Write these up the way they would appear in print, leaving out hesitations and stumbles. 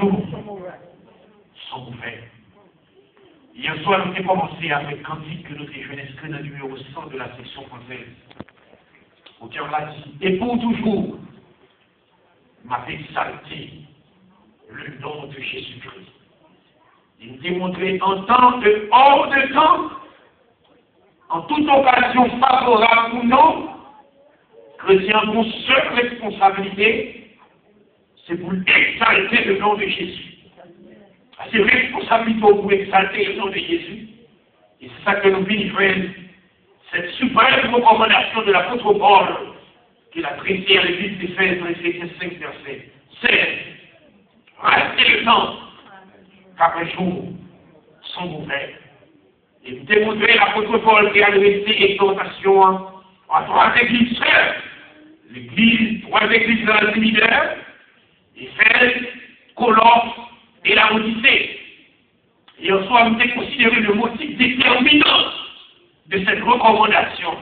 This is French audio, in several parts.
jours sont ouverts. Hier soir, nous avons commencé avec un cantique que nous avons inscrit dans le numéro 100 de la section française. Auteur l'a dit, et pour toujours, m'a exalté le nom de Jésus-Christ. Il démontrait en temps et hors de temps, en toute occasion favorable ou non, chrétiens, mon seule responsabilité, c'est pour exalter le nom de Jésus. C'est responsabilité pour exalter le nom de Jésus. Et c'est ça que nous venons faire, cette suprême recommandation de l'apôtre Paul, qu'il a traité à l'église d'Éphèse dans Éphésiens 5, verset 16. Restez le temps, car les jours sont ouverts. Et vous démontrez l'apôtre Paul qui a laissé exhortation à trois églises frères. L'église, trois églises dans le séminaire, Éphèse, Colosse et la Odyssée. Et en soi, nous avons considéré le motif déterminant de cette recommandation.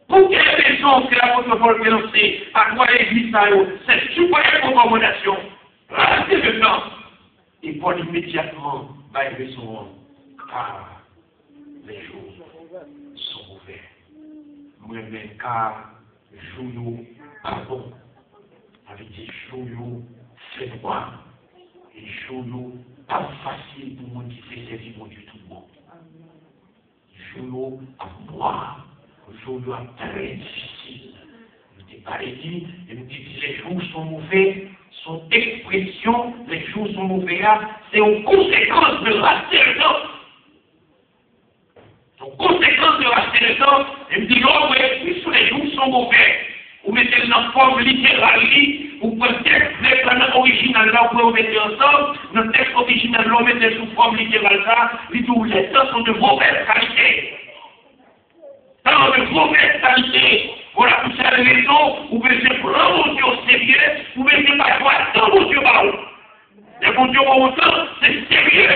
Pour quelle raison que l'apôtre Paul a lancé à trois églises, cette suprême recommandation? Restez le temps. Et Paul immédiatement va élever son nom. Car les jours sont ouverts. Moi-même, car jours pardon. Avec des jours c'est droit. Et jours pas facile pour moi qui fait servir mon Dieu tout bon. Jours à moi. Jours très difficile. Je n'ai pas dit, et me dit les jours sont mauvais. Son expression, les jours sont mauvais, c'est une conséquence de rater le temps. En conséquence de rater le temps, elle me dit, oh oui, puisque les jours sont mauvais, vous mettez dans la forme littérale, ou pour le texte original là, vous pouvez mettre ensemble, dans le texte original là, vous mettez sous forme littérale là, les temps sont de mauvaise qualité. Dans de mauvaise qualité. Voilà pour cette raison, vous pouvez se prendre mon Dieu au sérieux, vous pouvez ne pas voir tant mon Dieu par où. Et mon Dieu pour autant, c'est sérieux.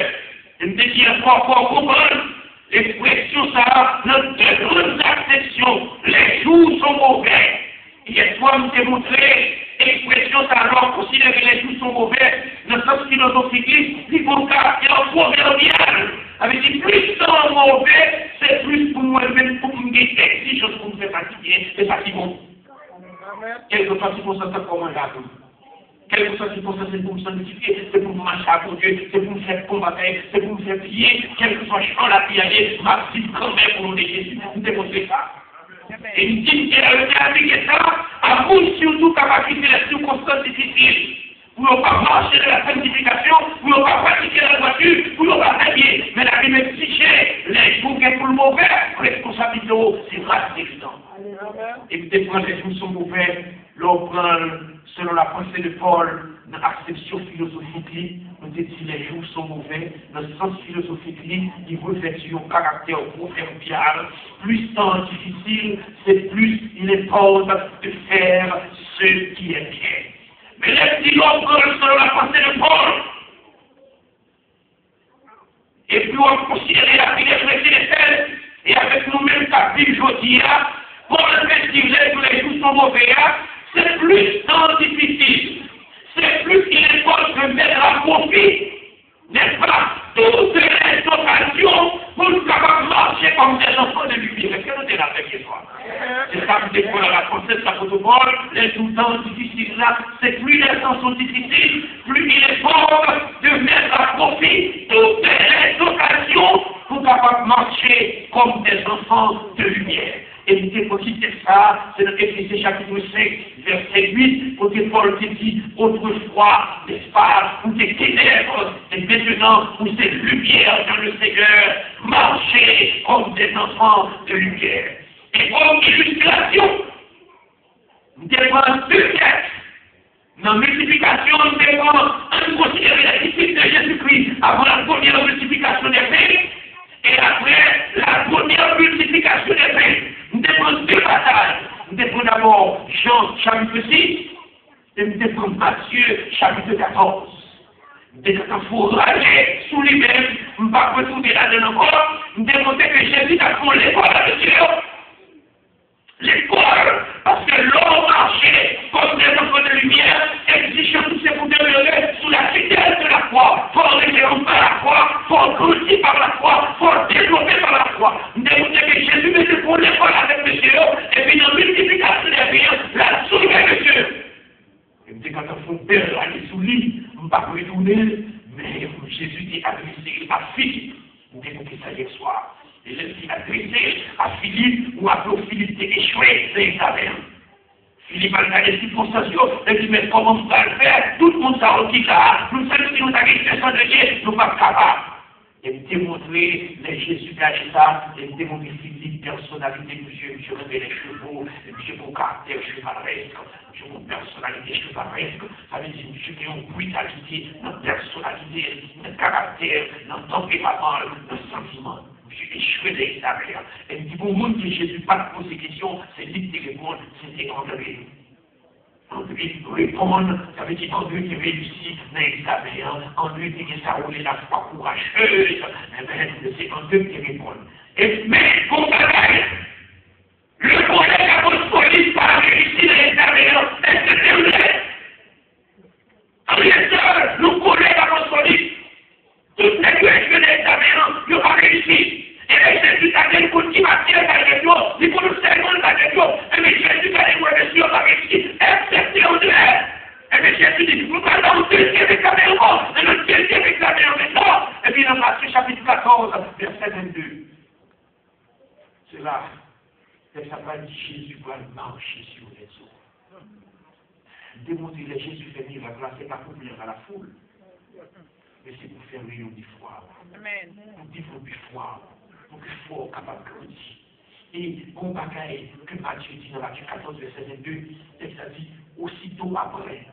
Et me dit à trois fois comprendre, l'expression ça, dans deux grandes acceptions, les jours sont mauvais. Hier soir, nous démontré, l'expression ça, alors considérer que les jours sont mauvais, dans le sens philosophique, il faut un caractère proverbial. Avec dit, plus temps mauvais, c'est plus pour moi-même, pour me guetter, exigence pour me faire fatiguer, et fatiguant. Quelque chose qui pense à ça comme un gâteau. Quelque chose qui pense à ça, c'est pour me sanctifier, c'est pour me marcher à mon Dieu, c'est pour me faire combattre, c'est pour me faire prier, quel que soit le champ la prière, ma petite grand-mère pour nous Jésus, nous démontrer ça. Et il dit qu'elle a appliqué ça, à vous surtout capable de les circonstances difficiles. Vous n'avez pas marché de la sanctification, vous n'avez pas pratiqué la voiture, vous n'avez pas travaillé. Mais la Bible exige les jours qui sont pour le mauvais, responsabilité, c'est rester le temps. Et vous dépendez les jours sont mauvais, l'on prend, selon la pensée de Paul, dans l'acception philosophique, on dit que les jours sont mauvais, dans le sens philosophique, il reflète sur un caractère proverbial. Plus temps difficile, c'est plus il importe de faire ce qui est bien. Mais laisse-t-il l'ombre selon la pensée de Paul. Et puis on considère la prière précédente, et avec nous-mêmes, ta vie aujourd'hui, Paul fait dire que les jours sont mauvais, c'est plus temps difficile. C'est plus qu'il importe de mettre à profit, n'est-ce pas, toutes les occasions pour nous capables de marcher comme des enfants de lumière. Est-ce que nous sommes là avec toi? C'est ça que nous découvre la pensée de la protocole, les temps difficiles là, c'est plus les temps sont difficiles, plus il est fort de mettre à profit toutes les occasions pour capables de marcher comme des enfants de lumière. Et nous devons quitter ça, c'est dans Éphésiens chapitre 5, verset 8, où Paul dit, autrefois, n'est-ce pas, où des ténèbres, et maintenant, où c'est lumière dans le Seigneur, marchez comme des enfants de lumière. Et comme illustration, nous devons deux textes. Dans la multiplication, nous devons considérer la discipline de Jésus-Christ avant la première multiplication des pains, et après la première multiplication des pains. Nous devons deux batailles. Nous devons d'abord Jean chapitre 6 et nous devons Matthieu chapitre 14. Nous devons fourrager sous lui-même, nous ne pouvons pas retourner là-dedans encore. Nous devons dire que Jésus a fait l'école de Dieu. L'école, parce que l'homme marchait comme des enfants de lumière, exigeant tous ces pour demeurer sous la tutelle de la pas retourner, mais Jésus dit adressé à Philippe. Vous avez compris ça hier soir. Et je suis adressé à Philippe, ou à Philippe échoué, c'est Isabelle. Philippe a regardé les circonstances, et dit, mais comment on va le faire? Tout le monde sait qui ça. Nous savons que nous avons une personne de Dieu, nous ne sommes pas capables. Et me démontrer les Jésus gagné ça, et me démontrer physique, personnalité, monsieur, je remets les chevaux, monsieur, mon caractère chevaleresque, monsieur, mon personnalité chevaleresque, ça veut dire, monsieur, qui a une brutalité, notre personnalité, notre caractère, notre tempérament, notre sentiment. Monsieur, échoué des affaires. Et me dit, bon, monde qui Jésus, pas de poser des questions, c'est lui qui répond, c'était André. André répondre, ça veut dire André qui réussit dans l'examen, André qui ça roule la foi courageuse, c'est André qui répond. Et mais, bon bagaille, le collègue apostolique pas réussi dans l'examen, est-ce que c'est vrai? En rien seul, le collègue apostolique, toutes les deux échoués dans l'examen, ils n'ont pas réussi. Et là, Jésus a dit pour qui va tirer avec nous, il faut nous servir avec nous. Et mais Jésus a dit, moi, je suis pas réussi, excepté André. Et mais Jésus dit, nous allons nous deuxième examen, et notre deuxième examen maintenant. Et puis dans Matthieu chapitre 14, verset 22. C'est là, et ça va dire Jésus va marcher sur les eaux. Démontrer que Jésus fait miracle, là, c'est pas pour plaire à la foule, mais c'est pour faire réunion du foi. Amen. Pour développer foi. Donc il faut capable de grandir. Et on va que Matthieu dit dans Matthieu 14, verset 22, texte a dit, aussitôt après,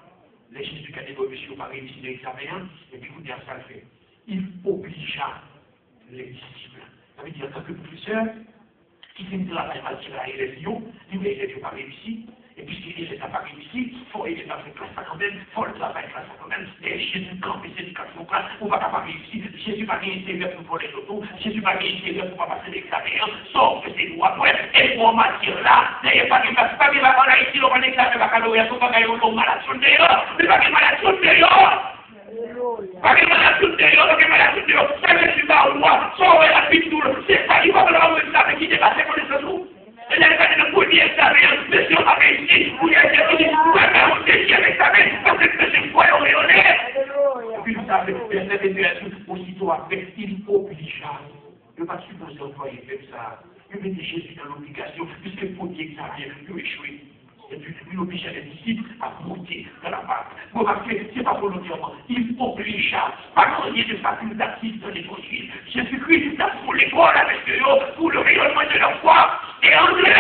les Jésus qui a dit, monsieur, pas réussi l'examen, et puis vous dites, ça le fait. Il obligea les disciples. Ça veut dire, en tant que professeur, qui fait une travail à élèves, il dit, les élèves n'ont pas réussi. Et puisqu'il n'est pas réussi, il faut aider dans cette classe quand même, il faut le travail classe quand même. Et Jésus campe et l'éducation classe, on ne va pas réussir. Jésus va réussir pour les autos, Jésus va réussir pour passer l'examen, sauf que c'est nous après. Et pour en matière là, n'ayez pas de pas de on a ici, on a l'examen, on va il faut pas gagner au malade sur le dehors, mais pas de malade sur le dehors. Pas de malade sur le dehors, pas de malade sur le dehors. Ça ne suis pas au roi, sauver la pinture, c'est pas, il va falloir le examen qui dépasse pour les autos. Et là, il le premier examen, mais si on a réussi, vous y avez dit, vous avez un deuxième examen, parce que c'est une fois auréolé. Et puis vous savez, aussitôt après, il obligea. Je ne vais pas supposer employer comme ça. Il mettait Jésus dans l'obligation, puisque le premier examen, il a échoué. Et puis, il obligea les disciples à monter dans la barque. Vous remarquez, ce n'est pas volontairement. Il obligea. Pas qu'on y ait de facultatif dans l'évangile. Jésus-Christ a pour l'école avec eux pour le rayonnement de leur foi. Et André,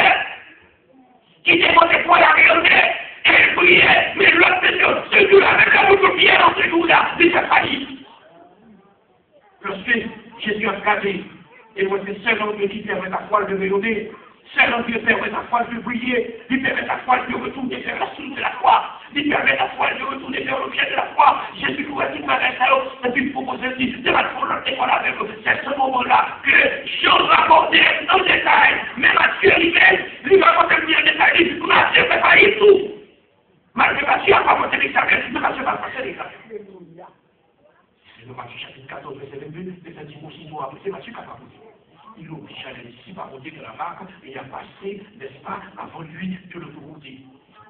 qui demandait pour la rayonner, et priait, mais l'autre personne, celui-là, avec la boucle bien dans ce jour-là, il s'est failli. Lorsque Jésus a regardé, et moi, c'est seul homme qui permet la foi de rayonner. Seul homme qui permet la foi de briller, lui permet la foi de retourner vers la source de la foi, lui permet la foi de retourner vers le bien de la foi. Jésus pourrait dire par ça, et puis proposer de la volonté qu'on avait. C'est à ce moment-là que Jean rapportait en détail, mais Matthieu lui rapportait bien en détail, Matthieu ne fait pas y tout. Matthieu n'a pas porté l'examen, mais Matthieu va passer l'examen. C'est le Matthieu chapitre 14, verset 22, mais ça dit aussitôt après, c'est Matthieu qui n'a pas posé. Il obligea les disciples à monter de la barque et à passer, n'est-ce pas, avant lui de l'autorité.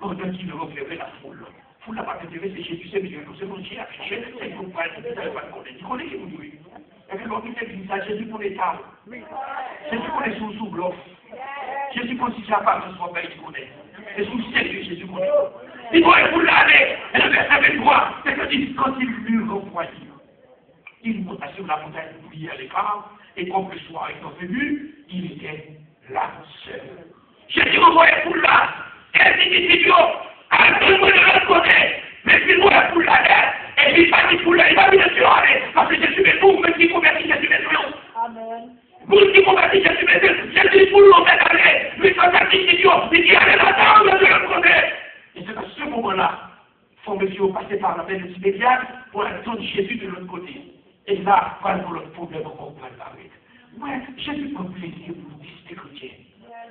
Pendant qu'il repérait la foule. La foule n'a pas intéressé, c'est Jésus, c'est Dieu, c'est mon Dieu, c'est une compagnie, vous n'avez pas de connaître. Il connaît qui vous dit. Et puis, quand il dit ça, Jésus pour l'État. Jésus connaît sous bluff. Jésus connaît si ça part, ce soit pas, il connaît. C'est sous sérieux, Jésus connaît. Il doit vous laver. Et le verset avec moi, c'est que dit, quand il l'eut renvoyé, il monta sur la montagne de prier à l'écart. Et comme le soir étant venu, il était là seul. Jésus envoyait pour là, et il dit, attends-moi de l'autre côté, mais puis moi pour là, et puis pas dit pour là, il va bien sûr aller, parce que Jésus est pour, même qui convertit Jésus est pour. Amen. Vous qui convertit Jésus est pour, Jésus pour l'on fait aller, lui quand il dit, il dit, allez là-dedans, de l'autre côté. Et c'est à ce moment-là, il faut monsieur passer par la peine immédiate pour attendre Jésus de l'autre côté. Et là, voilà notre problème encore pas parler. Ouais, Jésus prend plaisir pour nous discuter chrétiens.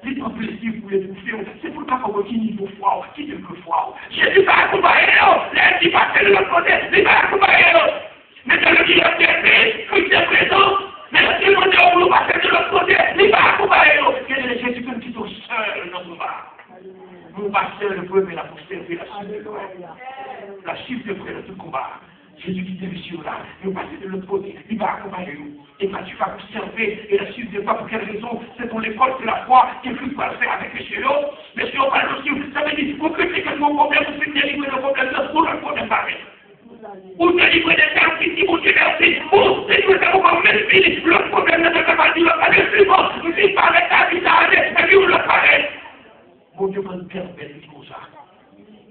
Il prend plaisir pour les bouffer. C'est pour le cas qu'on qui niveau foi, qui quelque foi. Jésus va accompagner nous. Là, il va faire de l'autre côté, il va accompagner nous. Mais dans le milieu de Christ est présent. Mais si le monde va faire de l'autre côté, il va accompagner nous. Quel est Jésus qui est seul dans nos bras. Nous va seul le premier, la pour servir la suite de combat. La suite de près de tout combat. Jésus dit, monsieur là, il va passer de l'autre côté, il va accompagner nous. Et quand tu vas observer, et la suite de pas pour quelle raison, c'est ton école, c'est la foi, qu'est-ce que tu vas faire avec monsieur là. Monsieur, on parle aussi, ça veut dire, vous critiquez mon problème, vous faites délivrer le problème, c'est pour le problème pareil. Vous délivrez des personnes qui vous divertissent, vous délivrez des problèmes, mais le problème ne peut pas dire, le problème suivant, vous dites pas avec la vie, et puis vous le parlez. Mon Dieu, quand nous belle comme ça.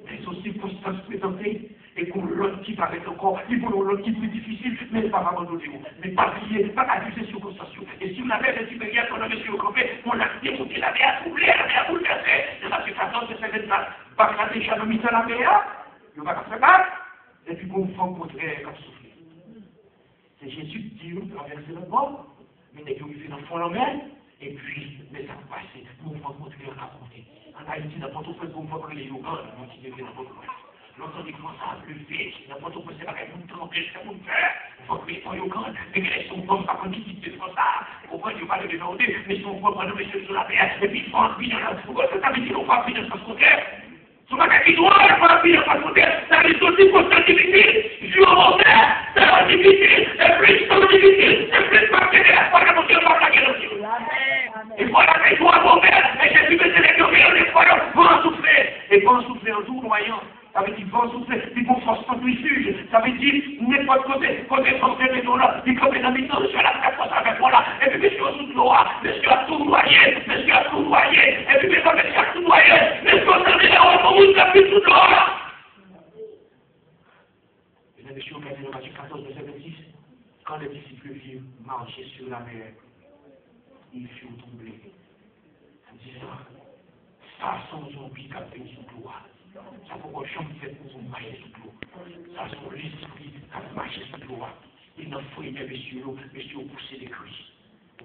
Mais aux circonstances présentées, et qu'on l'autre qui paraît encore, il faut l'autre qui est plus difficile, mais pas abandonner. Mais pas prier, pas accuser sur circonstances. Et si vous avez des supérieurs qu'on a mis sur le campé, on a démonté la mer à troubler, la mer à bouleverser. Et parce que ça donne que c'est maintenant, pas qu'à déjà le mise à la mer, il va faire ça, et puis qu'on va contraire comme souffler. C'est Jésus qui dit, on va verser le bord, mais dès qu'on fait dans le fond la mer, et puis, mais ça va passer, on va continuer à raconter. En Haïti, n'importe où, on va créer les Yougans, on va continuer n'importe où. L'autre dit comment ça a plus vite, n'importe où, c'est pas qu'elle nous tromper, c'est mon frère. Il faut créer son Yougans, mais qu'elle son homme, par contre, qui dit comme ça. Pourquoi je parle de demander, mais si on voit prendre le monsieur sur la paix, et puis il faut en finir là. Pourquoi ça veut dire qu'on va finir sur son cœur? Sur ma tête, il doit pas finir sur son cœur. Ça veut dire aussi pour sa difficile. Je suis au moment, ça va difficile, et plus c'est difficile, et plus pas que la foi que mon Dieu va la guerre aussi. Et voilà, et toi, mon père, et Jésus me sélectionne, les croyants vont en souffler. Et vont en souffler en jour voyant. Ça veut dire vont en souffler, ils vont forcément refuge. Ça veut dire n'importe côté français, mais non là, ils comme un habitant, je suis à la place avec moi là. Et puis, monsieur, sous loi, monsieur a tout noyé, monsieur a tout noyé. Et puis, monsieur a tout noyé. Monsieur, on s'en est là, on vous a plus tout loi. Et là, monsieur, on a dit dans Matthieu 14, verset 26, quand les disciples virent marcher sur la mer, ils furent troublés. Disant, ça sont zombies qui ont fait sous l'eau. Ça pourquoi chambre fait pour vous marcher sous l'eau. Ça sont l'esprit qui a marché sous l'eau. Il n'en faut aimer monsieur l'eau, monsieur au pousser des cris.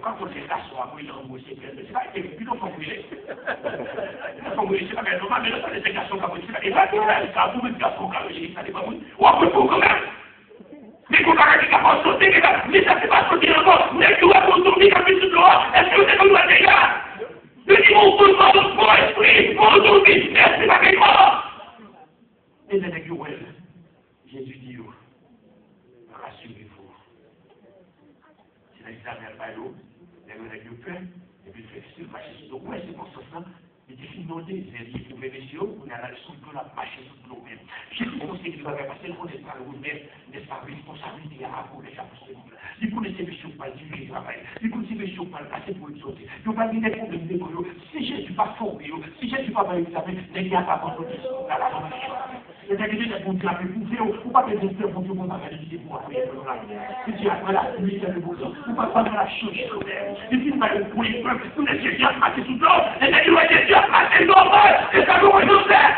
Quand on s'est assoit, moi il en mousse, c'est pas été, il n'en faut mouiller. Il faut mouiller, c'est pas bien normal, mais là, ça les garçons qui ont mouillé. Et là, ça vous met des garçons qui ont mouillé, ça n'est pas mouillé. Ou après, pour quand même. Mais qu'on va dire qu'on sauter, mais ça ne fait pas sauter encore. Mais tu vas pour tourner comme une dehors. Est-ce que vous êtes comme moi déjà? Je dis mon coup, mon esprit, mon tourner, c'est pas quelque chose. Et les nègres, Jésus dit, rassurez-vous. C'est l'examen par l'eau, les nègres plein, et puis le fait que marcher sur l'eau. Ouais, c'est pour ça. Il dit, inondé, il faut mes messieurs, on a la leçon de la marcher sous l'eau même. Jésus pensait qu'il va passer le monde par le monde même, n'est-ce pas, responsabilité à pour les apôtres. Il connaissait messieurs pas du travail, il connaissait messieurs pas le passer pour une sauter. Il n'y a pas des problèmes d'école. Si Jésus pas formé, si Jésus pas mal examen, il n'y a pas contre dans la formation. C'est-à-dire que vous avez poussé, ou pas que Dieu pour Dieu, on va réaliser pour appuyer le plan. Il dit après la pluie, c'est le beau temps. Ou pas dans la chose solaire. Il dit, mais pour les peuples, tous les Jésus a passé sous l'eau, et les Jésus a passé l'eau, et ça nous rejoint.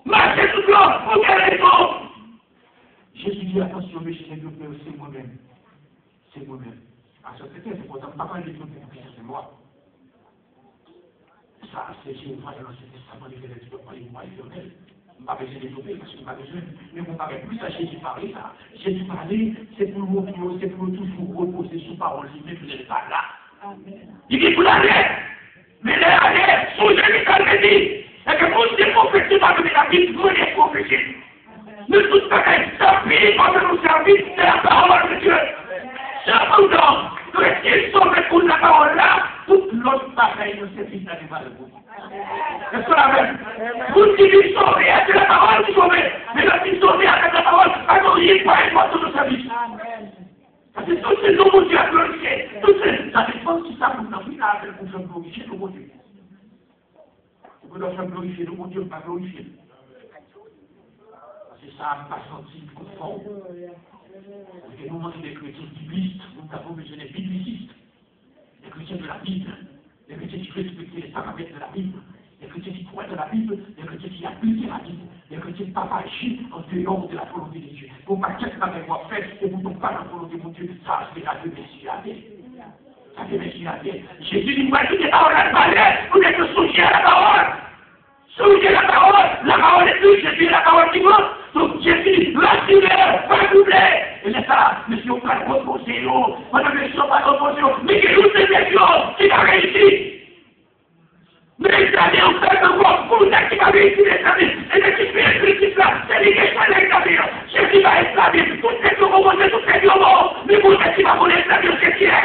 Marchez sous l'eau, pour quelle raison? Jésus dit, attention, mais c'est moi-même. C'est moi-même. À ce fait, c'est pourtant pas mal de choses, c'est moi. Ça, c'est Jésus, dans l'Ancien Testament, il y a des choses, il m'a éternel. Je ne vais pas besoin de développer parce que je n'ai pas besoin. Mais on ne parle plus à Jésus parler ça. Jésus parler, c'est pour le mot, c'est pour toujours reposer sur parole, mais vous n'êtes pas là. Il dit, vous l'allez, mais l'allez, sous Jésus quand dit, et que vous êtes prophétisés par la Bible, vous êtes prophétisés. Ne tout pas ça prie pendant nos services, c'est la parole de Dieu. Cependant, qu'ils sont pour la parole là, toute l'autre pareille ne se fait pas de vous. C'est ça la même. Vous qui sauvez avec la parole, vous sauvez. Mais là, qui sauvez avec la parole, n'auriez pas être dans nos services. Parce que tous ces noms, Dieu a glorifié. Ça dépend si ça vous en fait là, avec vous glorifier le bon Dieu. Vous doit faire glorifier le bon Dieu, pas glorifier. Parce que ça n'a pas senti conforme. Parce que nous, on est des chrétiens biblistes, nous avons besoin des biblicistes, des chrétiens de la Bible, des chrétiens qui respectent les paramètres de la Bible, des chrétiens qui croient dans la Bible, des chrétiens qui appliquent la Bible, des chrétiens qui ne pas agir en dehors de la volonté de Dieu. Pour ne pas qu'est-ce que vous avez fait et vous ne tombez pas dans la volonté de Dieu, ça c'est la Messie. Ça fait Messie à Dieu. Jésus dit, moi, toutes les paroles à parler, vous êtes souciés à la parole. Souciez la parole est plus, Jésus est la parole qui monte. Donc Jésus, rassurez, pas doubler. Et c'est ça, monsieur, on va reposer, madame, monsieur, on va reposer, mais que toutes ces questions, qui va réussir. Mais les années, on fait un bon coup, qui va réussir les années, et les qui fait là, c'est les questions de l'examen. Jésus va esclaver tout ce que vous mangez, tout ce que vous mangez. Mais vous êtes qui va vous esclaver au chrétien.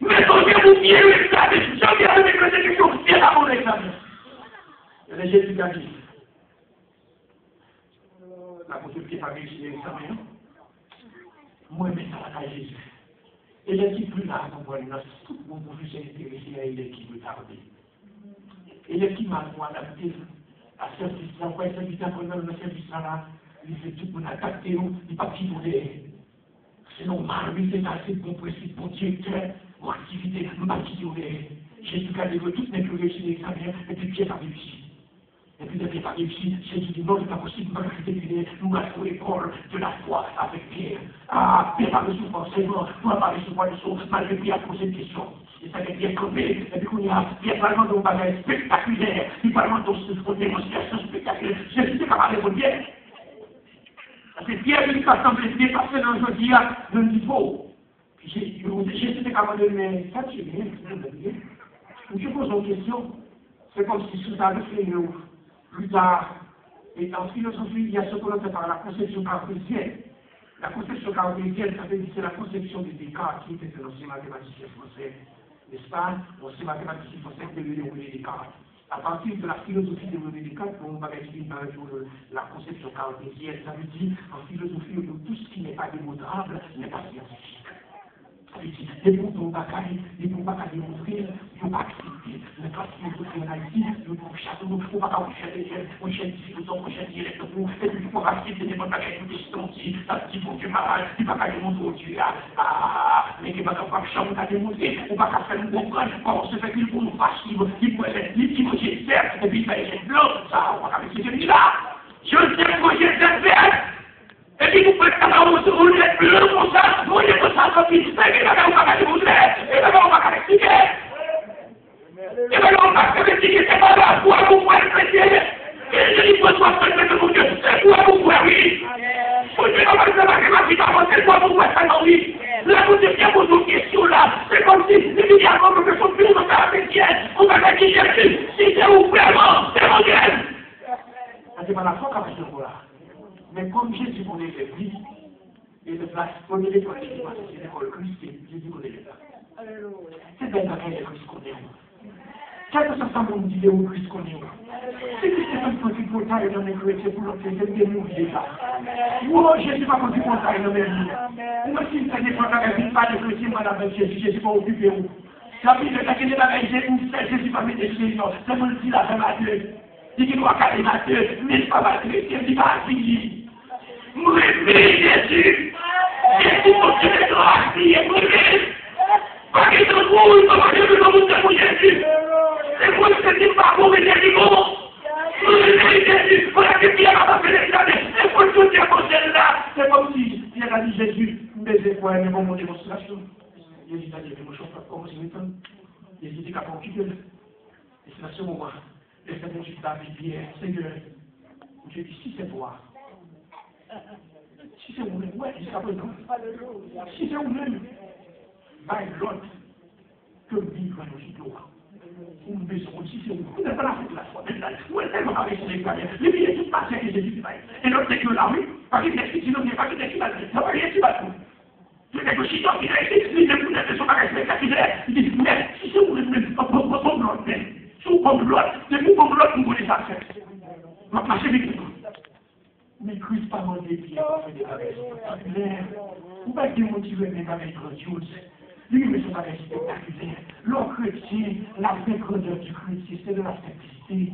Mais quand vous viez esclaver, jamais avec les élections, qui va vous esclaver. Et Jésus a dit, la possibilité de faire réussir l'examen, moi, je mets ça à Jésus. Et je dis plus là, pour voir tout le monde peut s'intéresser à il qui veut tarder. Et les qui m'a adapté à ce service là, ouais, service là, pendant le service là, il fait tout pour adapter, il pas qui voulait. C'est normal, lui, c'est assez bon principe, bon directeur, mon activité, ma qui voulait. Jésus a dit, toutes mes plus réussir l'examen, et puis Pierre a réussi. Et puis, Pierre a réussi, Jésus dit, non, c'est pas possible, nous allons définir, nous allons l'école de la foi avec Pierre. Ah, Pierre a reçu forcément, nous allons parler souvent de choses, malgré Pierre a posé une question. Et ça veut dire crevé, et puis qu'on y a, Pierre parle d'un bagage spectaculaire, il parle d'une démonstration spectaculaire. Jésus n'est pas répondre bien. Parce que Pierre, il va sembler dépasser dans le dis le niveau. Jésus n'est capable de me fatiguer, je pose une question. C'est comme si tout à fait plus tard, et en philosophie, il y a ce qu'on appelle par la conception cartésienne. La conception cartésienne, ça veut dire c'est la conception de Descartes qui était un ancien mathématicien français, n'est-ce pas? L'ancien mathématicien français qui devait dérouler Descartes. À partir de la philosophie de René Descartes, on va expliquer la conception cartésienne. Ça veut dire, en philosophie, tout ce qui n'est pas démontrable n'est pas scientifique. Les bons on va pas démontrer, ils vont pas accepter. Les classes qui sont en Haïti, ils vont chasser, on va pas on cherche difficulté, on cherche direct, et puis il faut accepter des bonnes bagages qui sont ici, ça qui font du mal, il va pas démontrer au Dieu, mais qui va pas chambre à démontrer, on va pas faire nous comprendre comment se fait qu'il faut nous fâcher, il faut être libre, il faut être cerf, et puis il va être blanc, ça, on va pas laisser celui là. Je sais que j'ai cette fête. Et puis vous pouvez pas vous êtes plus comme ça, vous êtes comme ça, comme il se fait, et là, on va pas vous dire, et là, on va pas l'expliquer. Et là, on va pas l'expliquer, c'est pas là, quoi vous pouvez l'expliquer. Et je dis, quoi, soit fait de mon Dieu, c'est quoi vous pouvez, oui. Vous dites, on va se faire ma vie, c'est quoi vous pouvez faire, oui. Là, vous êtes bien posé une question là, c'est comme si, évidemment, que son plus de la chrétienne, on va pas dire Jésus, si c'est vous vraiment, c'est mon Dieu. C'est pas la foi qu'on va se voir. Mais comme Jésus connaît l'église, et le place, connaît l'école, c'est l'école chrétienne, Jésus connaît l'état. C'est bien la l'église connaît. Quel que soit mon idée où Christ connaît. C'est que c'est un petit portail dans les chrétiens pour l'obtenir des mouvements là. Moi, Jésus va pas du portail dans mes vies. Moi, si c'est des fois que pas de chrétiens, madame Jésus, Jésus va occuper où. La Bible est qu'il est avec Jésus va mettre des choses, c'est mon dit la femme à Dieu. Il dit qu'on va Dieu, mais pas va chrétien, il va finir. Mourir Jésus! Jésus pour Dieu de grâce, il est mourir! Pas qu'il se trouve, pas qu'il se trouve pour Jésus! C'est moi qui ne dis pas pour Jésus, bon! Mourir Jésus! Voilà que Pierre va pas faire l'examen! C'est pour tout Dieu pour celle-là! C'est comme si Pierre a dit Jésus, mais c'est quoi, mais bon, mon démonstration? Jésus a dit, je ne chauffe pas comme si maintenant. Jésus dit qu'à pas occuper. Et c'est à ce moment, le Seigneur Jésus a dit, Pierre, Seigneur, je dis, si c'est toi, si c'est vous-même, ouais, jusqu'à présent. Si c'est vous-même, va l'autre que vivre dans le droit. Vous me besoin, si c'est vous, vous n'êtes pas la fête de la foi, vous êtes tellement avec les carrières. Les billets, tout passé que Jésus dit, et l'autre c'est que là, oui, parce que c'est sinon, il n'y a pas que des qui va ça va rien qui va tout. C'est quelque chose qui a été expliqué, vous n'êtes pas spectaculaire. Il dit, mais si c'est vous-même, comme l'autre, si comme l'autre, c'est vous comme l'autre, vous voulez ça faire. On va marcher vite. Mais Christ pas demandé Pierre pour faire des bagages spectaculaires. Vous ne pouvez pas démotiver des bagages grandioses. Lui, mais son bagage spectaculaire. L'homme chrétien, la vraie grandeur du chrétien, c'est de la simplicité.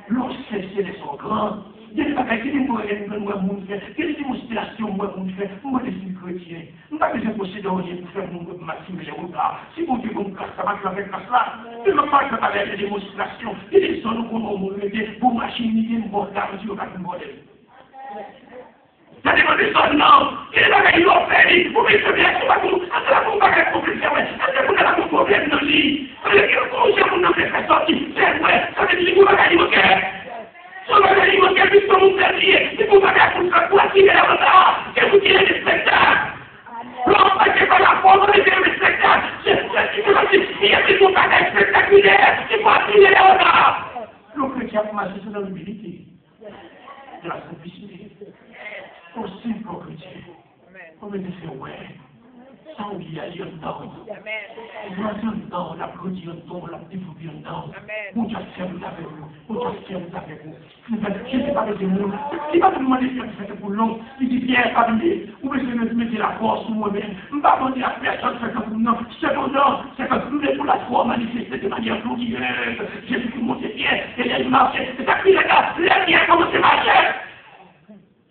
L'homme c'est les sont grands. Il y a des bagages qui nous montrer, quelle démonstration moi vous faire, moi je suis chrétien. Nous n'avons pas besoin de posséder pour faire mon maxime les regards. Si vous dites qu'on casse ça, va avec ça là. Il ne va pas faire des démonstrations. Il est sans nous qu'on va pour machiner une bonne garde sur le modèle. Ça dépend des choses, non. Il est là, il va faire, vous mettez bien sur la cour. C'est la cour, pas pour le faire, c'est pour la cour problème de lui. Ça veut dire que vous n'avez pas sorti. C'est vrai, ça veut dire que vous n'avez pas dit, ok. Si vous avez dit, ok, puisque vous serviez, il faut pas faire pour attirer la retard, et vous tirez des spectacles. L'homme, c'est pas la forme de faire des spectacles. Il y a des spectacles spectaculaires, il faut attirer la retard. Le chrétien, pour marcher, c'est dans l'humilité. De la simplicité. Aussi pour chrétien. On me dit, c'est ouais. Ça, on y a lieu dedans. On va dire dedans, la produit dedans, la développer dedans. Mon Dieu, c'est vous avec vous. Mon Dieu, c'est vous avec vous. Je ne sais pas de monde. Il va me demander ce que c'est pour l'homme. Il dit, bien, familier. Ou bien, je vais mettre la force sur moi-même. Je ne vais pas demander à personne ce que pour nous. Cependant, c'est que nous voulons pour la foi manifester de manière glorieuse. Jésus qui montait bien. Et il marchait. C'est ça que les gars, les biens commencent à marcher.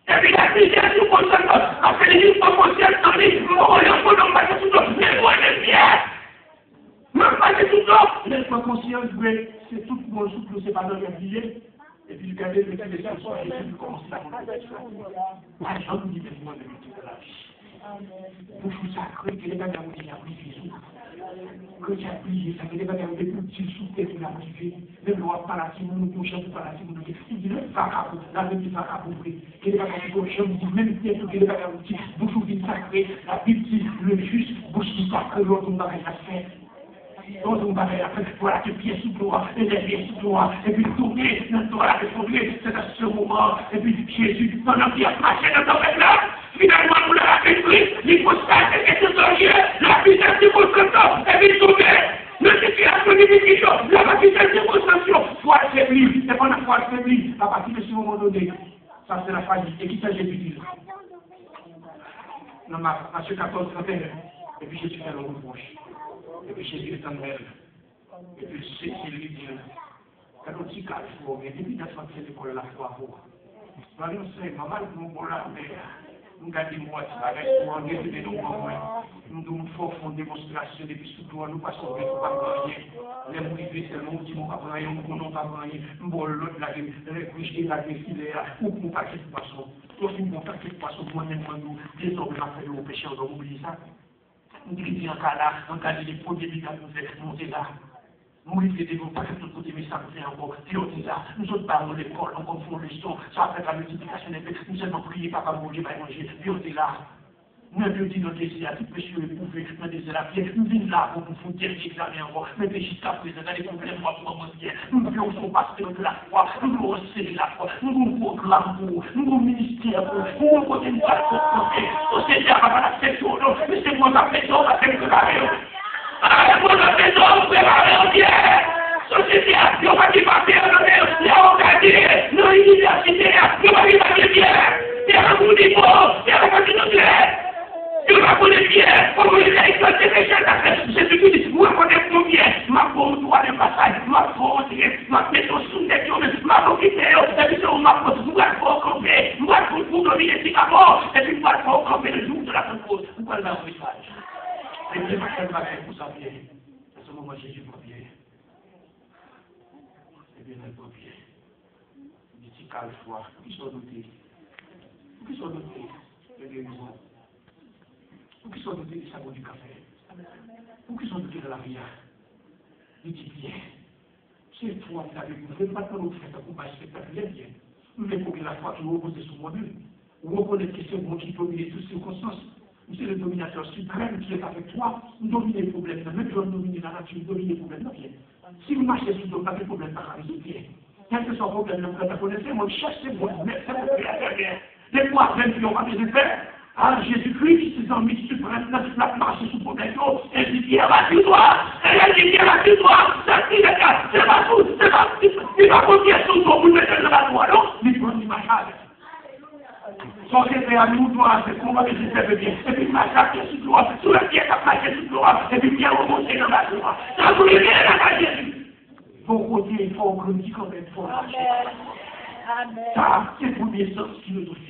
Et puis la prière nous concerne, après les livres concernent, on dit, on n'a pas tout d'autre, mais moi j'aime bien. Même pas tout d'autre. Mais pas conscience, c'est tout pour nous, c'est pas dans le billet. Et puis, regardez le cas des gens, et puis, commence à la j'en dis, mais moi, de l'utilité de la vie. Pour vous sacrer, que les gars ont dit, il y a pris Jésus. Que tu as prié, ça fait des bagages de petits sous-têtes qui l'ont privé. Même le roi Palatin, nous couchons pour Palatin, nous disons, il dit, le farabou, la même qui farabou, que les bagages de couchons, il dit, même pièce que les bagages de bouche ouverte sacrée, la Bible dit, le juste, bouche sacrée, l'autre, on va rien faire. Donc, on va faire, voilà, que pieds sous toi, et les pieds sous toi, et puis tourner, notre la répondre, c'est à ce moment, et puis Jésus, pendant qu'il a marché dans ton là, finalement, nous l'avons fait pris, il faut se passer quelque chose, la puissance de concentration, et puis tomber, ne situation de la puissance de concentration, foi affaiblie, et pendant foi affaiblie, à partir de ce moment donné, ça c'est la faillite, et qui ça Jésus dit? Dans Matthieu 14, 31, et puis Jésus fait le reproche. Et puis Jésus est en elle. Et puis c'est lui dit, quand on dit qu'à foi, mais depuis la santé de l'école la foi pour. Nous c'est maman nous pour la mais nous gardons moi avec moi nous de nous moi. Nous devons faire une démonstration depuis sous toi nous pas sauver pas rien. Les motivés seulement qui m'ont pas rien, nous n'ont pas rien. Bon l'autre la réfléchir la décider ou pour pas qu'il poisson. Toi si mon pas qu'il poisson moi même nous désormais la fait au péché on oublie ça. Nous disons en cas de produits qui nous monter là. Nous disons pas que tout côté, mais ça nous fait encore. C'est là. Nous autres parlons de l'école, on confond le son, ça fait la multiplication des faits. Nous seulement prier, papa manger, pas manger. Puis là. Nous avons dit notre désir, tout péché éprouvé, nous désir la pierre. Nous venons là pour nous dire l'examen encore. Mais jusqu'à présent, dans les problèmes, pour mentir. Nous devons son pasteur de la foi, nous devons recevoir la foi, nous devons proclamer pour, nous devons ministère pour, nous devons côté nous pour au Seigneur, pas la section, mais c'est moi la maison, la tête de la maison. Ah, moi la maison, préparez en bien. Société, nous va dire pas bien, nous avons gardé, nos universités, nous va dire pas bien. Il y a un bout de mots, il y a un bout de clair. Je ne connais bien, comme il a éclaté les gens, c'est ce que moi je connais combien, ma pauvre droit de passage, ma pauvre, ma maison sous les jeunes, ma occupée, et puis sur ma pauvre, moi je vais camper, moi je vais dominer les cigarettes, et puis moi je vais camper le jour de la pause. Pourquoi elle m'a envoyé ça? Et puis elle m'a fait pour sa vieille. À ce moment, Jésus va bien. Et bien, elle va bien. Il dit, calme-toi, qui sont notés. Qui sont notés, les guérisons. Pour qui sont dotés du sabot du café? Pour qui sont dotés de la rivière? Il dit bien. C'est toi qui l'avez vu. Vous ne faites pas de nous faire un combat spectaculaire bien. Nous voulons que la foi qui repose sur moi-même. Vous reconnaissez que c'est moi qui domine toutes circonstances. C'est le dominateur suprême qui est avec toi. Nous dominons les problèmes. Même si on domine la nature, nous dominons les problèmes. Si vous marchez sur le pas de problème, pas de bien. Quel que soit le problème, vous connaissez, moi, je cherche moi, mais c'est mon créateur bien. Les mois, même si on va les faire. Ah, Jésus-Christ, c'est en mythe suprême, la marche sous protection, et il dit, rassure-toi, elle dit, rassure-toi, ça c'est le cas, c'est pas tout, c'est pas, il va confier sur toi pour le mettre dans la loi, non? Il prend du massacre. Son secret à nous, toi, c'est qu'on va les faire bien, et puis massacre sur toi, sur la pierre qui a marché sur toi, et puis bien remonter dans la loi. Ça vous le dit, là, Jésus. Vos côtés, il faut grandir comme il faut marcher. Ça, c'est le premier sens philosophique.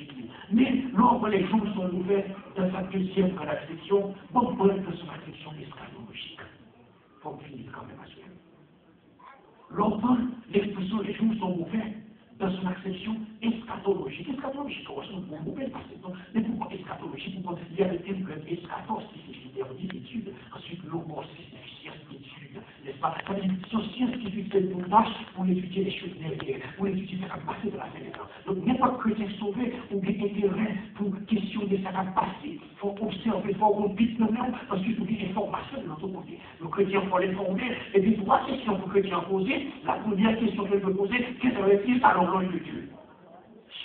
Mais lorsque les jours sont ouverts dans sa deuxième réflexion, bon, pour être dans son réflexion eschatologique. Il faut finir quand même à ce que. Longtemps, l'expression les jours sont ouverts dans son acception eschatologique. Eschatologique, on ressent pour mourir parce que non, mais pourquoi eschatologique? Pourquoi il y a le terme eschatos qui signifie d'étude, ensuite logos qui signifie étude, n'est-ce pas? C'est scientifique, c'est une marche pour étudier les choses derrière, pour étudier ce qui va passer de la terre. Donc, n'importe chrétien sauvé, on a intérêt pour questionner ce qui va passer. Il faut observer, il faut avoir une piste nommée, ensuite il faut des informations de l'autre côté. Le chrétien faut les fonder, et puis trois questions que le chrétien poser. La première question que je veux poser, qu'est-ce que veut dire alors l'œil de Dieu?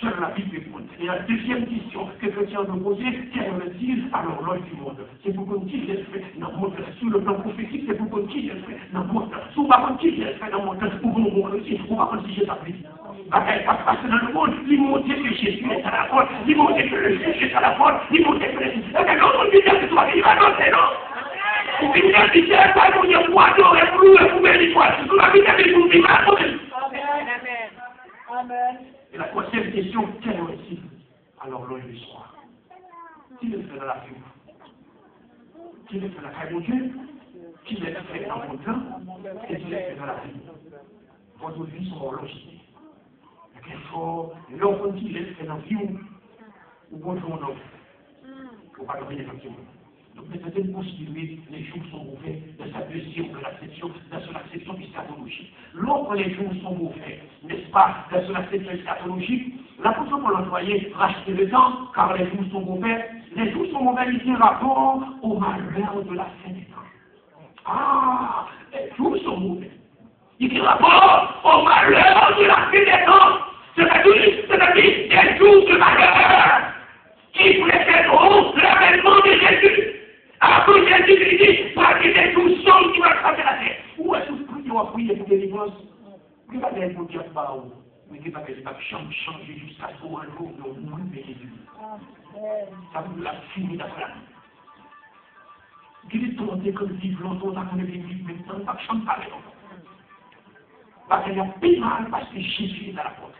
Seule la Bible répond. Et la deuxième question que les chrétiens nous posent, qu'est-ce alors l'œil du monde? C'est pour qu'on tire l'esprit dans le monde. Sur le plan prophétique, c'est pour qu'on tire l'esprit dans le monde. Si on va qu'on tire l'esprit dans le monde, pour qu'on nous réussisse, on va qu'on tire l'esprit. Parce que dans le monde, il montre que Jésus est à la porte, il montre que le juge est à la porte, il montre que le juge est à la porte. Non, on dit que toi, il va danser, non? Il va dire, c'est pas pour dire, moi, j'aurais voulu, vous m'avez dit, moi, je vous avais dit, vous m'avez dit, Amen. Amen. Et la troisième question, quelle est-il? Alors l'œil du soir. Qui le fait dans la vie? Qui le fait dans la caille de Dieu? Qui le fait dans mon temps? Et qui le fait dans la vie? Votre vie sont horlogiers. Il y a quelque chose, l'homme qui le fait dans la vie ou bonjour non. Il ne faut pas donner effectivement. Donc, maintenant, de considérer les jours sont mauvais dans sa deuxième dans son acception eschatologique. Lorsque les jours sont mauvais, n'est-ce pas, dans son acception eschatologique, l'apôtre Paul employait racheter le temps, car les jours sont mauvais. Les jours sont mauvais, il tient rapport au malheur de la fin des temps. Ah, les jours sont mauvais. Il tient rapport au malheur de la fin des temps. C'est-à-dire des jours de malheur qui précéderont l'avènement de Jésus. Après Jésus dit, parce que des jours sombres qui vont traverser la terre. Où est-ce que tu vas prier pour délivrance? Vous ne pouvez pas pour dire pas où. Mais vous ne pouvez pas changer jusqu'à ce qu'un jour nous mourons de Jésus. Ça vous l'a fini d'après. Qu'il est tourné comme vivre longtemps, on a connu les vivre maintenant, on ne va pas chanter avec nous. Parce qu'il y a plus mal parce que Jésus est à la porte.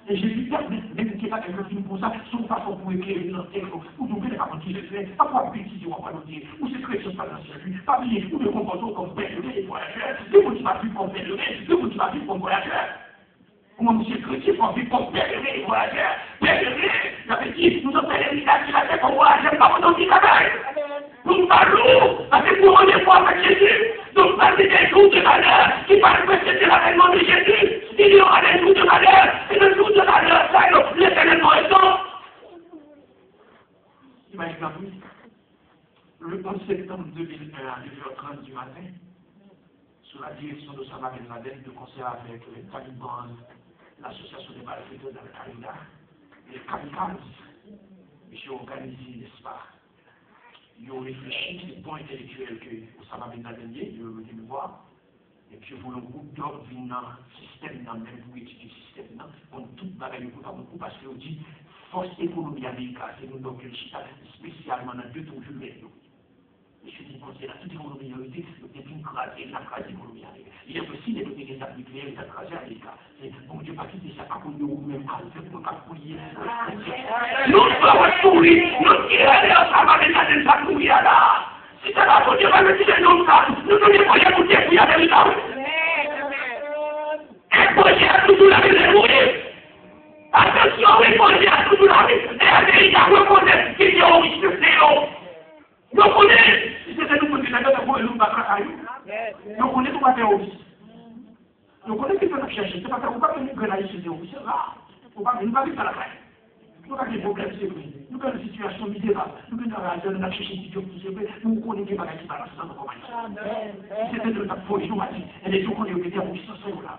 Et Jésus permet, même qu'il n'y a pas quelqu'un qui nous pose ça, son façon pour éclairer notre tête, ou nous ne pas quand il le fait, pas pour appétit, on va nous dire, ou c'est chrétien pas dans ce but, pas bien, ou de comportement comme pèlerin et voyageur, de motivation comme pèlerin, de motivation comme voyageur. Comment monsieur chrétien pour vivre comme pèlerin et voyageur? Pèlerin, ça veut dire, nous sommes pèlerinages qui la tête comme voyageur, pas pour nous dire nous parlons, parce que pour on est foi avec Jésus, donc parce que des jours de malheur qui parlent précéder l'avènement de Jésus, il y aura des jours de malheur, et le jour de malheur, ça est l'éternellement restant. Imaginez-vous, le 11 septembre 2001 à 2h30 du matin, sous la direction de Osama Ben Laden, de concert avec les talibans, l'association des malfaiteurs d'Al-Qaïda, les kamikazes, monsieur organisé, n'est-ce pas? Ils ont réfléchi, c'est bon intellectuel que Osama Ben Laden est venu me voir. Et puis, vous le groupe d'ordre vient dans le système, même pour étudier le système, on tout bagaille pour beaucoup parce qu'on dit force économie américaine, c'est nous donc spécialement dans deux tours de l'année. Je suis dit, c'est la toute économie américaine, c'est une crase, la crase économie américaine. Il est possible de des attaques nucléaires, de crase américaine. C'est bon Dieu, pas quitter ça, pas pour nous, même à le faire pour pas couiller. Nous sommes souris, nous qui allons, ça va mettre ça couiller là. Si ça va pour Dieu, va me dire non, ça, nous sommes les moyens pour Dieu, pour y aller là. Un projet a toujours la vie mourir. Attention, un projet a toujours la vie. Et Amérique reconnaît qu'il y a un risque de zéro. Nous connaissons, si c'est nous qui nous pour nous battre, nous connaissons pas terroriste. Nous connaissons qui peut nous chercher. C'est pas ça, on ne peut pas venir grenadier chez terroriste. Là, on ne peut pas vivre à la fin. Nous avons des problèmes, c'est vrai. Nous avons une situation misérable. Nous avons une situation misérable. Nous connaissons des bagages qui balancent dans nos compagnies. Si c'était de notre folie, nous avons dit, et les gens qui ont été terroristes, c'est là.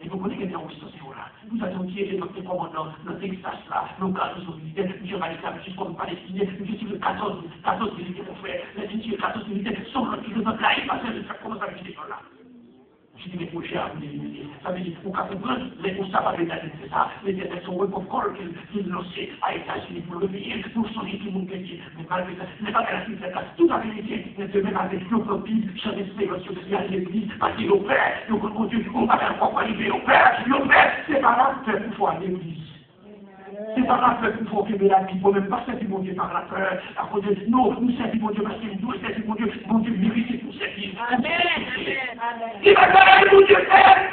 Et vous connaissez les terroristes, c'est là. Nous avons tiré notre commandant, notre Texas là, nos gardes militaires, nous avons été juste comme Palestiniens, nous avons tiré 14 militaires pour faire. Nous avons tiré 14 militaires, sont rentrés dans notre laïc, parce que ça commence à visiter là. Je dis, mais pour cher, vous l'éliminer. Ça veut dire, pour qu'à comprendre, les constats avec la tête, c'est ça. Les têtes sont wake up call qu'ils lançaient à États-Unis pour le pays, pour changer tout le monde qui mais malgré ça, ce n'est pas qu'à la fin de cette classe, tout à vérité, mais de même avec nos copines, changer l'espérance sociale à l'église, parce que nos pères, nous continuons, on va faire encore arriver nos pères, c'est pas là que il faut aller à l'église. C'est pas là qu'il faut qu'il la vie, pour même pas servir mon Dieu par la peur, à cause de nous, nous servir mon Dieu parce que nous servir mon Dieu mérite pour servir. Amen. Il va faire mon Dieu faire.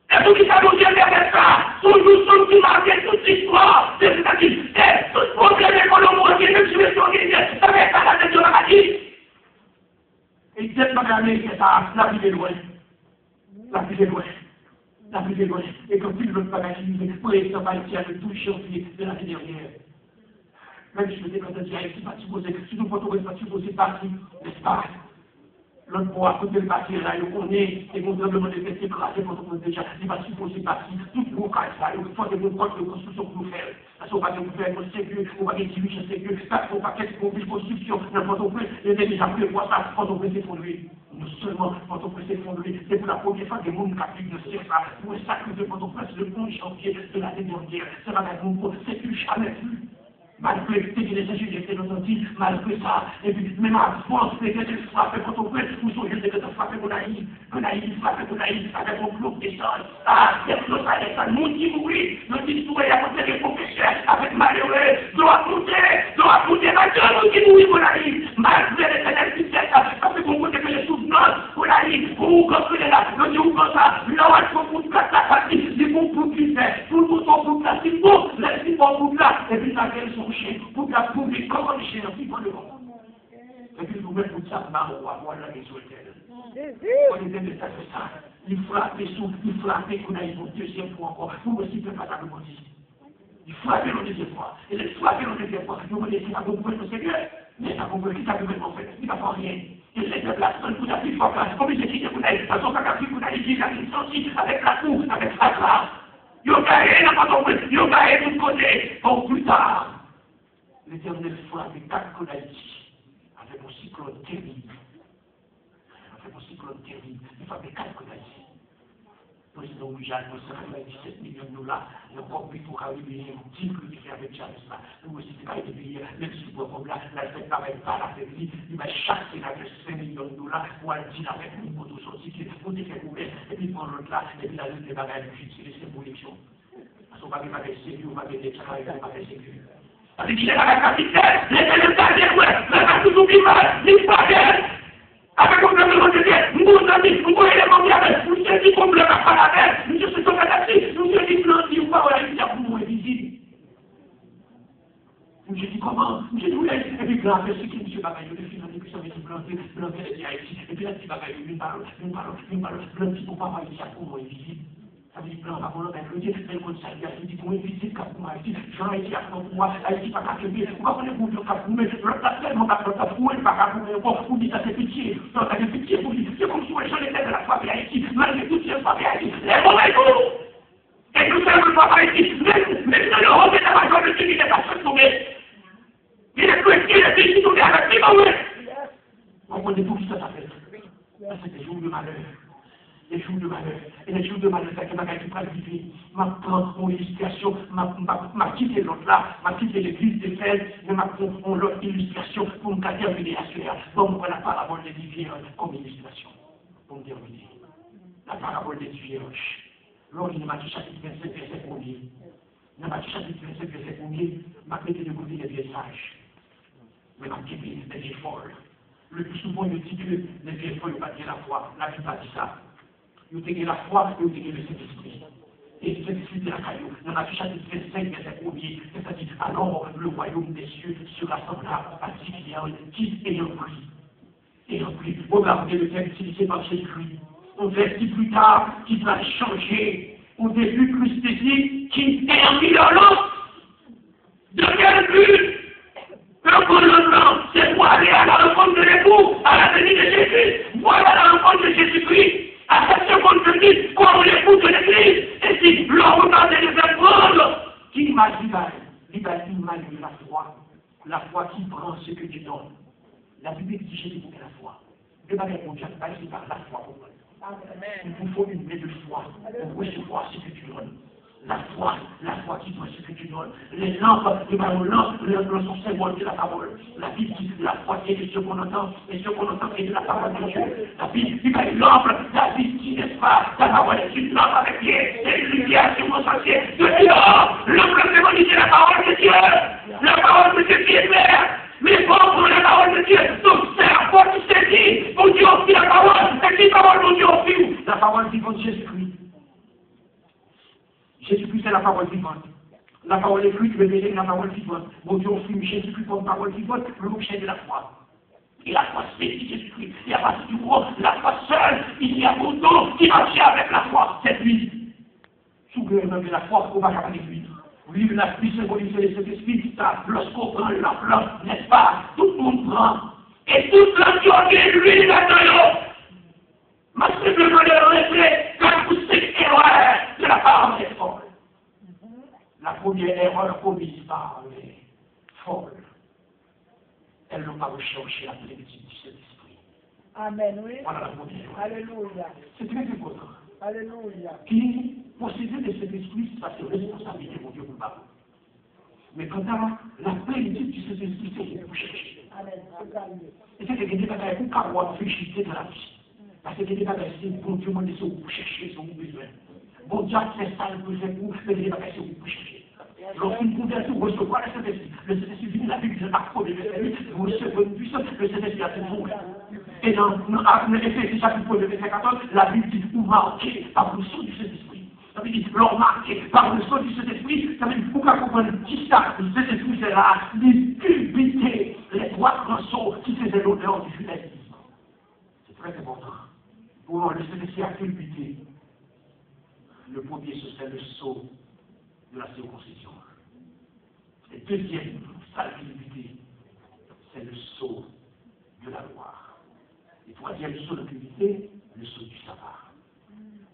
Et pour qui ça mon Dieu faire ça, toujours son qui marque toute l'histoire, c'est-à-dire, tout problème économique, même si les gens qui disent, ça va être à la tête de la maladie. Et peut-être pas gagner, c'est ça, la vie est loin. La vie est loin. La plus éloignée. Et quand il ne veut pas l'activiser, pour exemple, Haïti a le 12 janvier de l'année dernière. Même si je dis quand Haïti pas supposé, si nous ne pouvons pas supposer parti, n'est-ce pas? L'autre fois, tout le bâti là, on est, et mon tremblement de terre, c'est écrasé quand on déjà, il va supposer bâti, tout le monde ça, il faut que mon code de construction pour nous faire. Parce qu'on va nous faire, on sait que, on va des dirigeants sécures, parce qu'on va qu'est-ce qu'on veut construction, n'importe où, il y a déjà plus de ça, quand on veut s'effondrer. Non seulement quand on peut s'effondrer, c'est pour la première fois que le monde capique de ce ça, pour un sacrifice quand on passe le bon chantier de la dernière, ça va être mon c'est plus jamais plus. Malgré que les échanges étaient entendus, malgré ça, et puis même à France, les gens qui frappent quand on peut, ou sont juste que ça frappe pour naïf, frappe pour naïf, avec un bloc des choses. Ah, c'est ça, nous qui mourir, nous qui souhaitons apporter des professeurs, avec malheureux, doit monter, maintenant, nous qui mourir pour naïf, malgré les énergies, parce qu'on compte que les souffrances, pour naïf, pour construire là, nous disons comme ça, là, on faut place la partie, c'est bon pour qui fait, pour nous, pour place, c'est bon, c'est bon pour place, et puis ça fait son pour la publique, comment les chiens qui vont le voir. Et puis, vous mettez tout ça, on va voir la maison éternelle. On est bien de ça. Il frappe les sous, il frappe qu'on a eu une deuxième fois encore. Vous aussi, ne pas le dire. Il frappe la deuxième fois. Et les frappe la deuxième fois. Vous me dites, il va comprendre le Seigneur. Mais ça comprend qui ça peut vraiment faire. Il ne va pas rien. Et les deux places, vous avez plus fort. Comme il s'est dit, vous avez pas son caca, vous avez dit, avec la cour, avec la classe. Il y a rien à pas comprendre. Il y a rien de côté. Pour plus tard. L'Éternel frappe les 4 côtes d'Haïti avec un cyclone terrible. Il frappe les 4 côtes d'Haïti. Le président Oujal, nous sommes 17 millions de dollars. Le corps pour arriver à 10 plus de faire avec Charles. Nous aussi, c'est pas de payer, même si vous comme là, la fête n'arrête pas la fête, il va chasser avec 5 millions de dollars pour aller dire avec une moto sortie, pour te faire ouvrir, et puis prendre l'autre là, et puis la lutte des bagages de futur, c'est pour l'élection. Parce qu'on va pas faire sécurité, on va faire des travail, on va faire sécurité. Parce qu'il est avec la capitaine, les éléments ouais, toujours qui mal, les paquets. Avec le gouvernement de Dieu, nous amis, nous voyons les mondiales, nous sommes dit comme le papa la mer, nous sommes dit nous sommes dit plantés ou pas, on a pour nous invisible. Nous j'ai dit comment, nous j'ai dit oui, et puis grand merci que M. Bagaille, le film, et puis ça veut dire planter les Haïti, et puis là, petit Bagaille, une parole, planter pour pas ici pour nous invisible. Ça veut dire, on va voir le Dieu, mais on s'est dit, qu'on est visite, qu'on a dit, Jean a dit, moi, Haïti, pas qu'à tomber, on va connaître pour Dieu, qu'à tomber, le tellement pas qu'à tomber, pas qu'à tomber, on dit, ça c'est pitié, non, ça c'est pitié pour lui, c'est comme si on échangeait de la foi de Haïti, malgré tout, c'est pas Haïti, les mauvais coups, et tout ça, le papa Haïti, même dans le rôle de la major de Dieu, il n'est pas seul tombé, il est plus il est ici tombé avec les mauvais. On connaît tout ça, ça fait, ça c'est des jours de malheur. Les jours de malheur. Et les jours de malheur, c'est que ma qui pas vivre. Ma prendre mon illustration, ma quitter l'autre là, ma quitter l'église des fêtes, mais ma prendre l'autre illustration pour me terminer à cela. Donc, on prend la parabole des 10 vierges comme illustration. Pour me terminer. La parabole des 10 vierges. Lors de Matthieu chapitre 27, verset 1er. Dans Matthieu chapitre 27, verset 1er, ma mettez de côté les vieilles sages. Mais ma quitter les vieilles folles. Le plus souvent, il dit que les vieilles folles n'ont pas dit la foi. La Bible pas dit ça. Nous avons la foi et nous avons le Saint-Esprit. Et le Saint-Esprit de la caillou, dans Matthieu chapitre 25, verset 1er, c'est-à-dire, alors le royaume des cieux sera semblable à 10 vierges qui ayant pris. Regardez le terme utilisé par Jésus-Christ. On verset plus tard qui va changer. Au début, Christ dit qui est en violence. De quel but? Le commandement, c'est pour aller à la rencontre de l'époux, à la venue de Jésus. Voilà la rencontre de Jésus-Christ. À cette seconde de vie, comme l'époux de l'église, et si l'on regarde les faire prendre, qui imagine la foi. La foi qui prend ce que tu donnes. La Bible dit Jésus pour la foi. De manière mondiale, c'est par la foi. Il vous faut une main de foi pour recevoir ce que tu donnes. La foi qui doit ce que tu donnes. Les lampes de ma lampe, les lampes sont symboles de la parole. La Bible dit que la foi est de ce qu'on entend, et ce qu'on entend est de la parole de Dieu. La Bible dit que l'ample, la Bible dit, n'est-ce pas, la parole est une lampe avec pied, c'est une lumière sur mon sentier. De Dieu, l'ample prémonise la parole de Dieu. La parole de Dieu qui est claire. Mais bon, pour la parole de Dieu, donc c'est la foi qui s'est dit, mon Dieu offre la parole, c'est qui parole mon Dieu offre? La parole vivante de Jésus-Christ. Jésus-Christ, c'est la parole vivante. La parole est fluide, mais la parole vivante. Mon Dieu, on fume Jésus-Christ comme parole vivante, l'objet de la foi. Et la foi spécifique Jésus-Christ. Il n'y a pas du gros, la foi seule, il y a d'autres qui marchent avec la foi. C'est lui. Souvenez-vous de la foi, on va avec lui. Oui, la pluie symbolise le Saint-Esprit, ça, lorsqu'on prend la plante, n'est-ce pas? Tout le monde prend. Et toute la joie qui est lui là-dedans, Ma simplement le regret quand vous cette erreur de la part des folles. La première erreur commise par les folles, elles n'ont pas recherché la plénitude du Saint-Esprit. Amen, oui. Voilà la première erreur. Alléluia. C'est très important. Alléluia. Qui posséder de cet esprit, c'est responsabilité pour Dieu pour le mais quand la plénitude du Saint-Esprit, c'est ce que vous cherchez. Amen. Et c'est que des bagages pour avoir réfléchir dans la vie. Parce que des bagages, c'est bon Dieu, moi, c'est ce que vous cherchez, son besoin. Bon Dieu a fait ça, le besoin pour mais des bagages, c'est ce que vous cherchez. Lorsqu'une conversion recevoir le Saint-Esprit vient, la Bible dit la première verset, vous recevez une puissance, le Saint-Esprit a fait vous. Et dans Éphésiens chapitre 1, verset 14, la Bible dit vous marquez par le son du Saint-Esprit. Ça veut dire, l'on marqué par le son du Saint-Esprit, ça veut dire, pourquoi comprendre qui ça, le Saint-Esprit, c'est là, l'inculpité, les trois rançons qui faisaient l'honneur du judaïsme. C'est très important. Pour le Saint-Esprit a culpité. Le premier, c'est le sceau de la circoncision. Le deuxième, sa culpité, c'est le sceau de la loi. Le troisième sceau de culpité, le sceau du sabbat.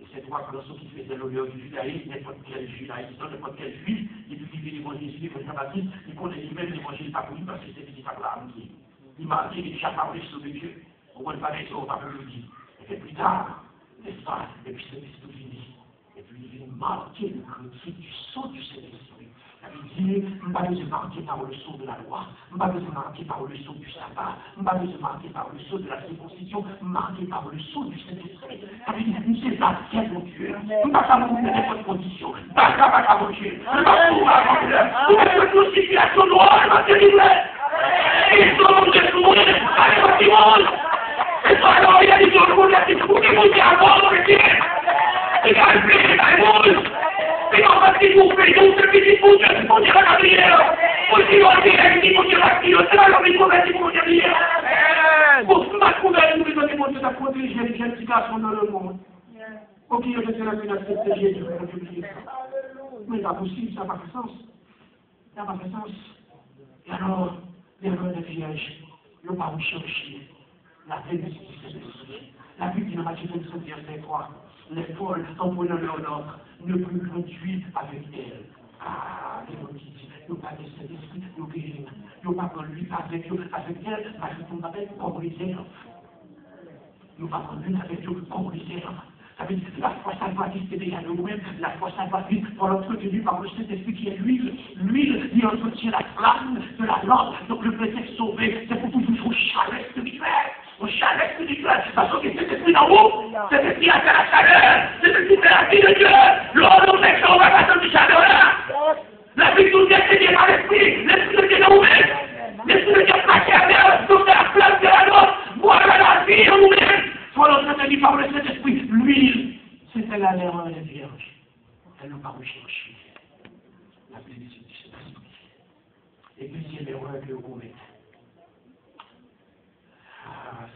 Et ces trois colossaux qui faisaient l'honneur du judaïsme, n'importe quel judaïsme, n'importe quel juif, il vivait l'évangile, il fait baptiste, il connaît lui-même l'évangile pas pour lui parce que c'est petit Abraham qui. Il m'a dit, il déjà parlé sur le Dieu. On ne va pas dire, on va pas le dire. Et puis plus tard, n'est-ce pas, et puis c'est l'esprit fini. Et puis il vient marquer le critique du sceau du Saint-Esprit. Il dit, je ne vais pas marquer par le sceau de la loi, je ne vais pas marquer par le sceau du sabbat, je ne vais pas marquer par le sceau de la circoncision, marqué par le sceau du Saint-Esprit. Ça veut dire, nous ne sommes pas quel mon Dieu, nous ne sommes pas dans n'importe condition, pas mon Dieu, nous ne sommes pas dans toute situation noire, nous sommes délivrés. Ils sont de tout le monde, allez, tout le monde. Et toi, alors, il y a des gens qui vont dire, c'est pour qu'ils vont dire avant, le Dieu. Et là, il fait les choses. Et on va dire, vous faites donc ce petit bout de pour dire à la rivière. Aussi, on dit, il faut dire à qui, on sera alors, il faut dire pour dire rivière. Pour se mettre couvert, nous devons demander à protéger les jeunes petits garçons dans le monde. Ok, je vais faire la menace de protéger du monde. Mais c'est pas possible, ça n'a pas de sens. Ça n'a pas de sens. Et alors, les rois de vierge, ils n'ont pas recherché la plénitude du Saint-Esprit. La Bible dit dans Matthieu 25, verset 3, les folles, en prenant leur ordre, ne plus conduire avec elle. Ah, les gens qui disent, ils n'ont pas de Saint-Esprit, ils n'ont rien. Ils n'ont pas conduit avec elle, parce qu'on appelle comme réserve. Ils n'ont pas conduit avec eux comme réserve. Ça veut dire la foi salvatrice, c'est déjà nous-mêmes, la foi salvatrice pour l'entretenue par le Saint-Esprit qui est l'huile. L'huile qui entretient la flamme de la lampe. Donc le peut-être sauvé, c'est pour toujours au chalet spirituel. Au chalet spirituel. Parce que cet esprit d'en haut, cet esprit a fait la chaleur, cet esprit fait la vie de Dieu. L'ordre de l'action, on va passer du chaleur là. La vie de Dieu, c'est bien dans l'esprit. L'esprit de Dieu dans nous-mêmes. L'esprit de Dieu plaqué à terre, donc la flamme de la lampe. Voilà la vie en nous-mêmes. Soit l'entretenu par le Saint-Esprit, l'huile, c'était la l'erreur des vierges. Elles n'ont pas recherché la plénitude du Saint-Esprit. Et deuxième erreur que vous mettez.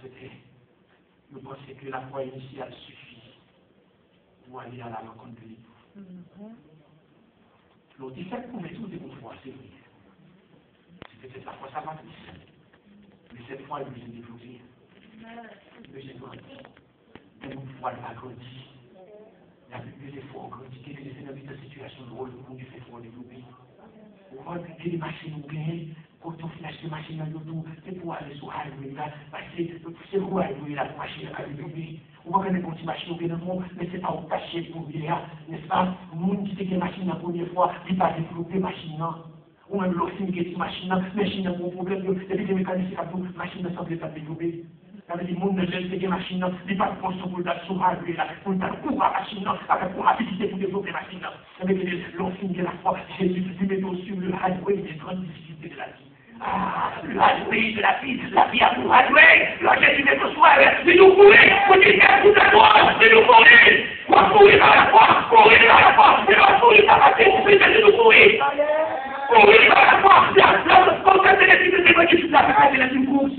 C'était, nous pensons que la foi initiale suffit pour aller à la rencontre de l'époux. L'autre dit, faites pour mettre tout des bonnes foi, c'est vrai. C'est peut-être la foi salvatrice. Mais cette foi est plus développée. Mais j'ai grandi. Mais mon foi n'a grandi. La Bible des fois grandi. Quelle est la situation de rôle pour Dieu fait foi développer? On va des machines ou bien, quand on flash des machines dans l'auto, c'est pour aller sur highway là, parce que c'est pour highway là, machine à développer. On va gagner une petite machine au bien mais c'est pas au cachet pour bien, n'est-ce pas? Moun qui fait des machines la première fois, il va développer machine là. Ou même l'autre qui est machine là, machine a un problème, et puis les mécaniciens à tout, machine ne semble pas développer. Ça veut dire que les gens ne veulent pas des machines, ils ne pas de fonction pour le sauver, pour le couvrir la machine, avec pour rapidité pour développer la machine. Ça veut dire que l'enfant de la foi, Jésus lui met sur le highway des grandes difficultés de la vie. Ah, le highway de la vie à pour highway, là Jésus met au soir, c'est nous courir, pour dire qu'il y a tout à moi, c'est nous courir, pour courir par la foi, courir par la foi, c'est pas courir par la tête, c'est nous courir. Courir par la foi, la conquête de la difficulté, la une course.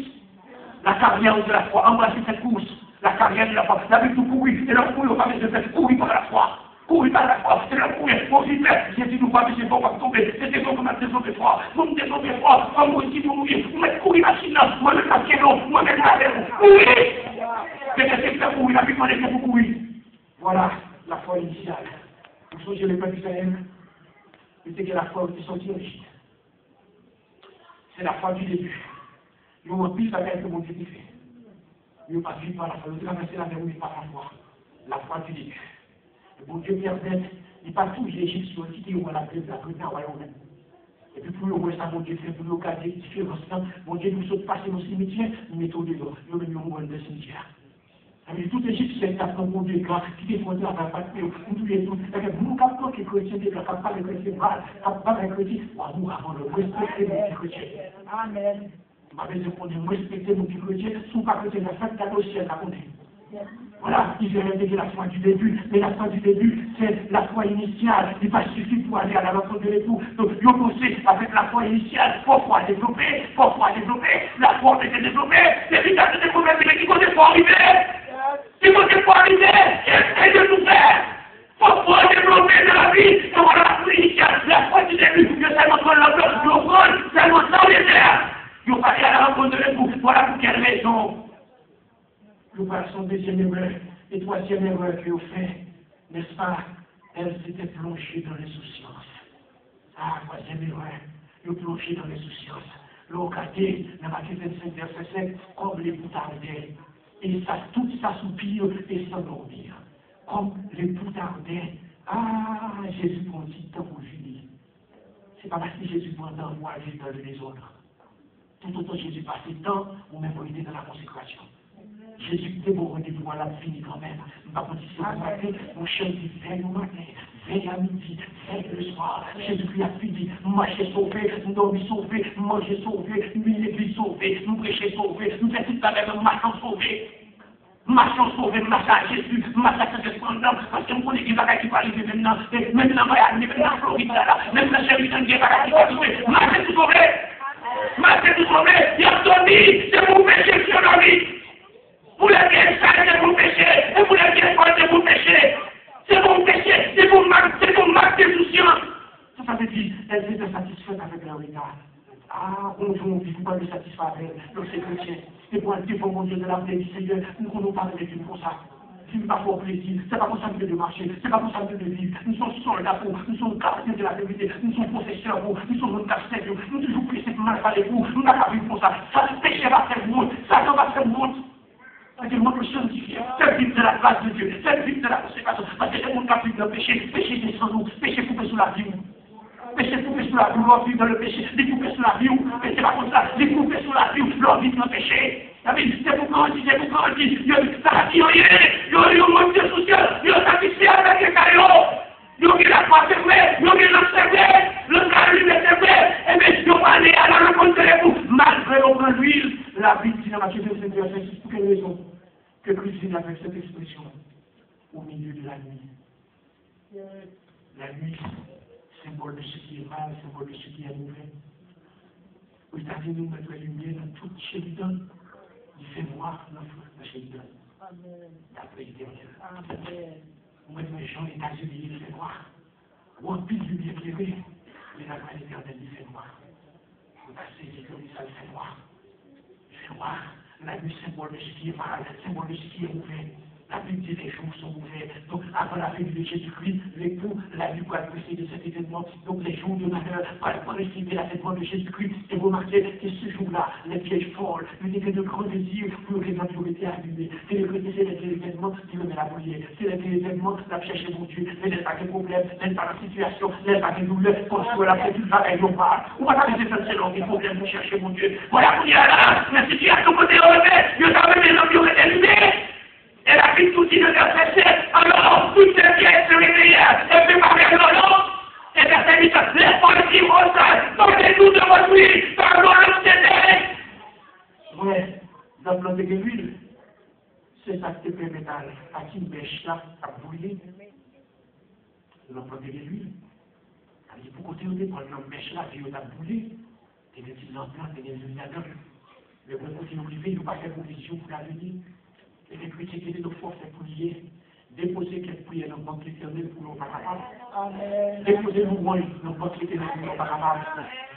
La carrière de la foi, embrasser cette course, la carrière de la foi, la vie de courir, et leur courir, on va de faire courir par la foi, courir par la foi, c'est leur courir, on s'y fait, j'ai dit nous pas, mais c'est bon, on va tomber, c'est bon comme un développé froid, vous me développez froid, on vous dit vous mourir, vous mettez courir machine là, moi le casquet long, moi le casquet long, courir, c'est que c'est courir, la vie demande c'est beaucoup, oui. Voilà la foi initiale. Vous songez le peuple d'Israël, c'est que la foi qui sortit en Égypte. C'est la foi du début. Ils ont plus la guerre que mon Dieu fait. Ils n'ont pas vu par la foi. Ils ont traversé la mer par la foi. La foi du début. Le bon Dieu permet, il pas tout l'Égypte sur le titre, il la paix, la paix dans le royaume. Et puis pour le voir ça, mon Dieu fait pour le cas des différences. Mon Dieu nous saute passer nos cimetières, nous mettons dehors. Nous mettons dans le cimetière. Avec tout Égypte, c'est un mon Dieu grand, qui défendait la paix, nous les tous. Nous captons que les chrétiens, les capables de chrétiens, capables de chrétiens, nous avons le respect des chrétiens. Amen. Ma besoin de respecter mon chrétien, sous pas que c'est la fête cadeau ciel à côté. Voilà, il vient intégrer la foi du début, mais la foi du début, c'est la foi initiale. Il va suffire pour aller à la rencontre de l'époux. Donc, il faut penser avec la foi initiale, pourquoi développer, la foi peut se développer, c'est l'état de développer, c'est qu'il faut des fois arriver. Il faut des fois arriver, essaye de tout faire. Pourquoi développer de la vie, donc la foi initiale, la foi du début, que c'est notre langue, c'est notre sang des terres. Il faut aller à la rencontre de l'époux. Voilà pour quelle raison. Nous passons deuxième erreur et troisième erreur qu'ils ont fait, n'est-ce pas? Elles étaient plongées dans les souciances. Ah, troisième erreur, ils ont plongé dans les souciances. L'ont regardé dans Matthieu 25, verset 5, comme les boutardaient. Et ça, tout s'assoupir et s'endormir. Comme les boutardaient. Ah, Jésus prend du temps pour finir. C'est pas parce que Jésus prend un temps pour agir dans les autres. Tout autant Jésus passe le temps, ou même pour aider dans la consécration. Jésus était bon rendez-vous à la fini quand même. Nous avons dit ce matin, mon cher dit, veille au matin, veille à midi, veille le soir. Jésus a fini, marcher sauvé, nous dormir sauvé, manger sauvé, nous l'église sauvé, nous prêcher sauvé, nous faire toute la même marchant sauvé. Marchant sauvé, marchant à Jésus, marchant à Saint-Esprit, parce que mon église qui va arriver maintenant, maintenant va arriver, maintenant Floride là, même la serviteur qui va arriver, marcher tout sauvé, marcher tout sauvé, il a donné, c'est mon péché sur la vie. Vous l'avez sale, c'est mon péché. Et vous l'avez folle, c'est mon péché. C'est mon péché. C'est mon marque d'insouciance. Ça veut dire, elles étaient satisfaites avec leur état. Ah, bonjour, on ne vit pas de satisfaire avec le chrétien. Et pour être pour mon Dieu de la paix du Seigneur, nous ne connaissons pas de Dieu pour ça. C'est pas pour plaisir, c'est pas pour ça de marcher, c'est pas pour ça de vivre. Nous sommes soldats pour, nous sommes gardiens de la vérité, nous sommes possesseurs pour, nous sommes nos casse-tête, nous toujours pressés pour mal parler pour, nous n'avons pas vu pour ça. Ça péché va faire monde, ça va faire monde. Parce que moi, je suis sanctifié. C'est vivre de la grâce de Dieu. C'est vivre de la consécration. Parce que c'est mon cap de péché. Péché descend nous. Péché coupé sous la vie. Péché coupé sous la vie. L'on vit dans le péché. Les coupé sous la vie. Et c'est pas comme ça. Les coupé sous la vie. L'on vit dans le péché. C'est pour qu'on dise, c'est pour qu'on dise. Ça a dit, yo, manque de souciance. Yo, satisfait avec les caillots. Yo, qui la croix fermée. Yo, qui l'a fermée. Le salut est fermé. Et bien, yo, va aller à la rencontre de l'époux. Malgré l'on l'huile. La Bible dit dans Matthieu 25, verset 6, pour quelle raison que Christ vient avec cette expression au milieu de la nuit. La nuit, symbole de ce qui est mal, symbole de ce qui est mauvais. Aux États-Unis, nous mettons la lumière dans toute Sheridan. Il fait noir dans Sheridan. D'après l'Éternel. Nous mettons les gens aux États-Unis, il fait noir. Ou en pile lumière éclairée, mais d'après l'Éternel, il fait noir. Vous passez, il fait noir. La nuit, symbole de ce qui est mal, symbole de ce qui est mauvais. La Bible dit les jours sont mauvais. Donc, avant la venue de Jésus-Christ, l'époux, la nuit va précéder cet événement. Donc, les jours de malheur vont précéder l'avènement de Jésus-Christ. Et vous remarquez que ce jour-là, les vieilles folles, il était de grands désirs pour que les gens étaient allumés. C'est l'événement qui le met à briller. C'est l'événement qui va chercher mon Dieu. Mais n'est pas de problème, n'est pas de situation, n'est pas de douleur. Qu'on soit là, c'est tout ça, et on parle. On va pas laisser faire selon des problèmes pour chercher mon Dieu. Voilà, on y est là. Mais si tu as ton côté relevé, Dieu t'avait des hommes qui auraient été allumés. Elle a pris tout le verset 7. Alors, toutes ces pièces se réveillèrent. Elle fait parler de l'homme. Et verset 8. Les folles qui reçoivent. Donnez-nous de votre huile. Pardon le Seigneur. Ouais, dans le de l'huile, c'est ça qui peut mettre à qui bêche là, à brûler. L'emploi de l'huile. Il faut continuer pour le bêche là, puis il a brûlé. Et les petits emplats, et les huiles là-dedans. Mais pour continuer à vivre, il ne faut pas faire provision pour l'avenir. Et les chrétiens qui étaient de force, c'est pour lier. Déposez quelques prières dans le banque éternel pour nous pas capable. Amen. Déposez louange dans le banque éternel pour nous pas capable.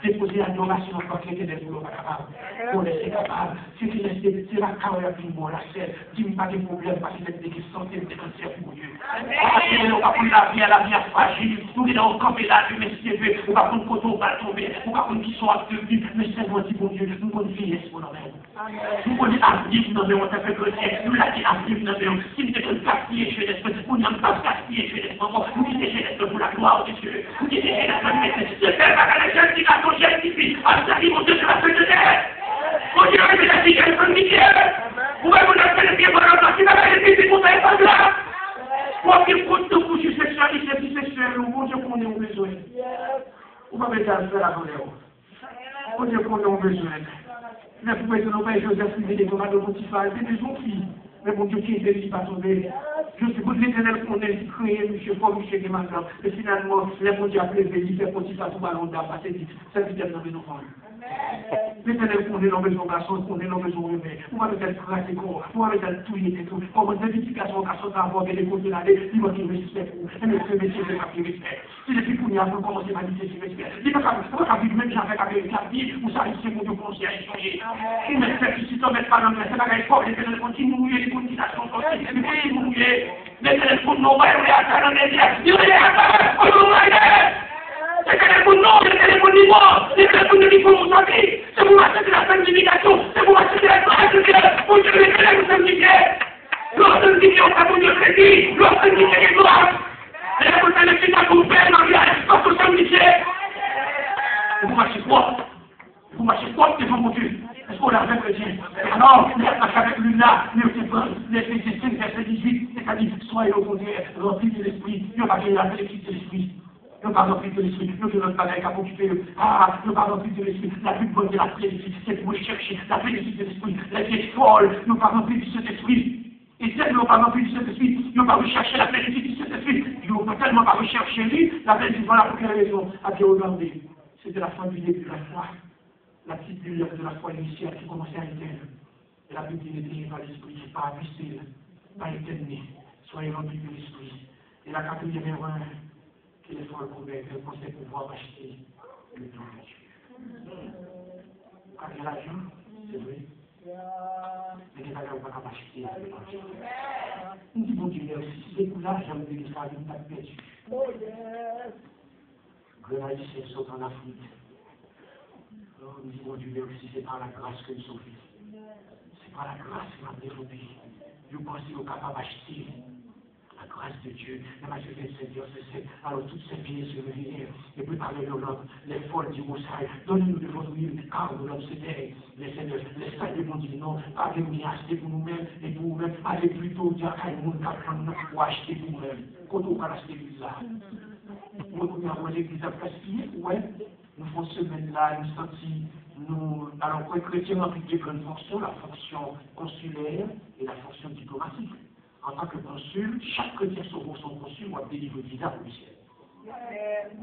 Déposez adoration dans le banque éternel pour nous pas capable. Pour laisser capable. C'est la carrière qui m'a la selle. Dis-moi pas de problème parce que c'est des santé, des cancers pour Dieu. Nous ne pas prendre la vie à fragile. Nous devons camper là, mais si Dieu veut, nous ne pas prendre côté, on va tomber. Nous ne pas prendre qui sont actifs, mais c'est moi qui bon Dieu. Nous connaissons vieillesse pour nous. Nous connaissons actifs, nous devons faire chrétien. Nous l'avons dit actifs, nous devons. Si nous devons gaspiller chez l'esprit, nous n'avons pas gaspillé chez l'esprit. Nous disons chez l'esprit pour la gloire de Dieu. Nous disons chez l'esprit, c'est faire par la jeune qui va ton chien qui vit. En ça, mon Dieu, c'est la fête de terre. Mon Dieu, c'est la fille qui est Michel. Vous pouvez vous faire le pied pour l'autre, qui va faire le pied pour faire pas de là. Moi qui compte de coucher sexualité, bisexuelle, mon Dieu, qu'on ait besoin. Vous pouvez faire la colère. Mon Dieu, qu'on ait besoin. Mais vous pouvez nous faire Joseph, il est dans le Potiphar, c'est des gens filles. Mais mon Dieu, qui est délié, pas tomber. Je suis pour l'éternel qu'on ait créé, monsieur Paul, monsieur Guémangan. Et finalement, les mon Dieu a prélevé, il fait Potiphar, tout ballon d'âme, parce que c'est vitesse dans nos enfants. L'éternel qu'on est dans besoin de garçon, qu'on est dans besoin de bébé. On va mettre craquer corps, on va mettre tout et tout. Comme une éducation, garçon d'avoir des côtés là, il va qu'il respect pour. Et le premier métier, c'est pas qu'il respect. Si les filles qu'on y a, on commence à manifester ce respect. Il ne faut pas vivre même avec la vie, ou ça, c'est mon Dieu conseil à échanger. Il ne fait que si tu ne mets pas dans le c'est pas grave, l'éternel continue de mouiller, les continuations continue de mouiller. L'éternel pour nous, on va aller à ça dans les liens. Il va aller à ça, on va aller. C'est que pour nous, c'est pour nous, c'est pour nous qui font nos amis. C'est pour acheter la sanctification, c'est pour acheter la grâce de Dieu, pour que les élèves nous sanctifient. L'on sanctifie au cas où Dieu crédit, l'on sanctifie les gloires. Et là, vous savez que ça vous fait mariage, parce que sanctifier. Vous marchez quoi? Vous marchez quoi devant mon Dieu? Est-ce qu'on l'a fait chrétien? Alors, avec lui là, les Éphésiens, verset 18, c'est-à-dire, soyez au contraire, remplis de l'esprit, il n'y a pas de la l'équipe de l'esprit. Nous parlons plus de l'esprit, nous devons pas avec à occuper. Nous parlons plus de l'esprit, la plus bonne de la félicité, c'est pour chercher la félicité de l'esprit, la vie est folle, nous parlons plus du Saint-Esprit. Et si nous parlons plus du Saint-Esprit, nous parlons chercher la félicité du Saint-Esprit. Nous ne tellement pas rechercher lui, la félicité, voilà pour quelle raison, à bien regarder. C'était la fin du début de la foi, la petite lumière de la foi initiale qui commençait à éteindre. Et la Bible dit n'éteignez pas l'esprit, pas abuser, pas éteindre, soyez remplis de l'esprit. Et la quatrième erreur, qu'il faut reconnaître qu'on sait pouvoir acheter le temps de Dieu. Avec l'argent, c'est vrai. Mais les gens ne peuvent pas acheter le temps de Dieu. Nous disons Dieu merci. C'est pour l'argent de l'Israël, nous n'avons pas perdu. Gloire c'est saute en Afrique. Nous disons Dieu merci, c'est par la grâce que nous sommes vivants. C'est par la grâce que nous avons développé. Nous pensons qu'on est capable d'acheter. La grâce de Dieu, la majorité de Seigneur, c'est alors toutes ces biens se réveillèrent et préparez le l'homme, les folles du Moussaï, donnez-nous de votre huile, car nous l'homme c'était les seigneurs, les saints de mon dit non, pas de nous acheter pour nous-mêmes et pour vous-mêmes, allez plutôt dire à une monde pour acheter pour nous-mêmes. Quand on va acheter l'église là, nous avons l'église à gaspiller, ouais, nous faisons semaine là, nous sentis, nous, alors pour les chrétiens, on a deux grandes fonctions, la fonction consulaire et la fonction diplomatique. En tant que consul, chaque chrétien son consul, on va délivrer le visa pour le ciel.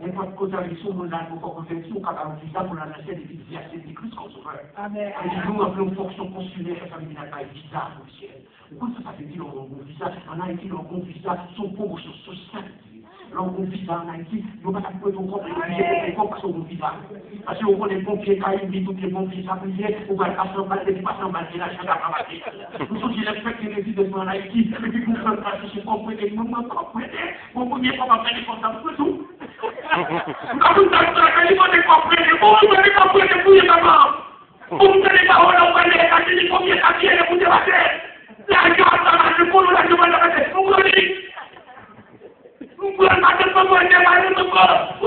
N'importe quoi, on a une conversion, on a un visa pour la nation des visa, c'est Christ comme sauveur. Amen. Et nous avons une fonction consulaire, ça veut dire qu'on a un visa pour le ciel. Pourquoi ça veut dire qu'on a un visa? En Haïti, on a un visa, son promotion sociale. L'on visa en Haïti, nous ne pouvons pas être encore parce qu'on visa. Parce qu'on connaît les pompiers, quand ils disent que les pompiers s'appuient, on va passer en balle, et passer en balle, et là, je vais la ramasser. Nous sommes respectés les résidents en Haïti, et puis nous sommes passés chez comprenez, nous ne comprenons mon premier fois, on va faire des comptables pour tout. Quand vous avez fait des comprenez, vous ne comprenez plus les mamans. Vous ne tenez pas, on va les casser, les pompiers s'appuient, et vous débattez. L'argent, ça marche pour nous, la demande de la vous voyez. Vous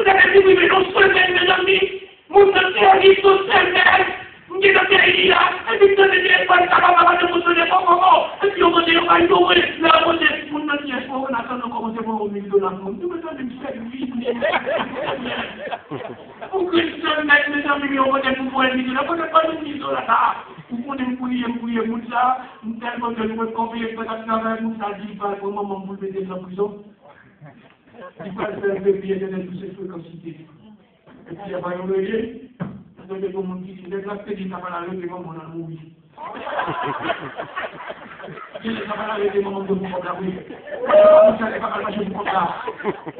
avez dit, oui, mais non seulement, mes amis, vous ne terrorisez pas seulement, vous dites que c'est là, et puis vous ne dites pas que ça va de vous donner pas comment, et puis on va dire, on va louer, là, on ne dit pas, on attend de commencer pour au milieu de la monde, nous mettons une service, pour que seulement, mes amis, on va dire, vous pouvez dire, on ne peut pas nous dire là, vous pouvez mouiller, Moussa, tellement que nous confions peut-être dans Moussa dit, pas au moment où vous le mettez dans la prison. Il faut faire un peu bien de tous ces trucs comme cité. Et puis, il y a pas un levier. Donc, il y a mon qui dit, les actes qui disent, ça va la lever, moi, mon amour, oui. Je ne vais pas arrêter mon nom de mon programme. Je ne vais pas marcher mon programme.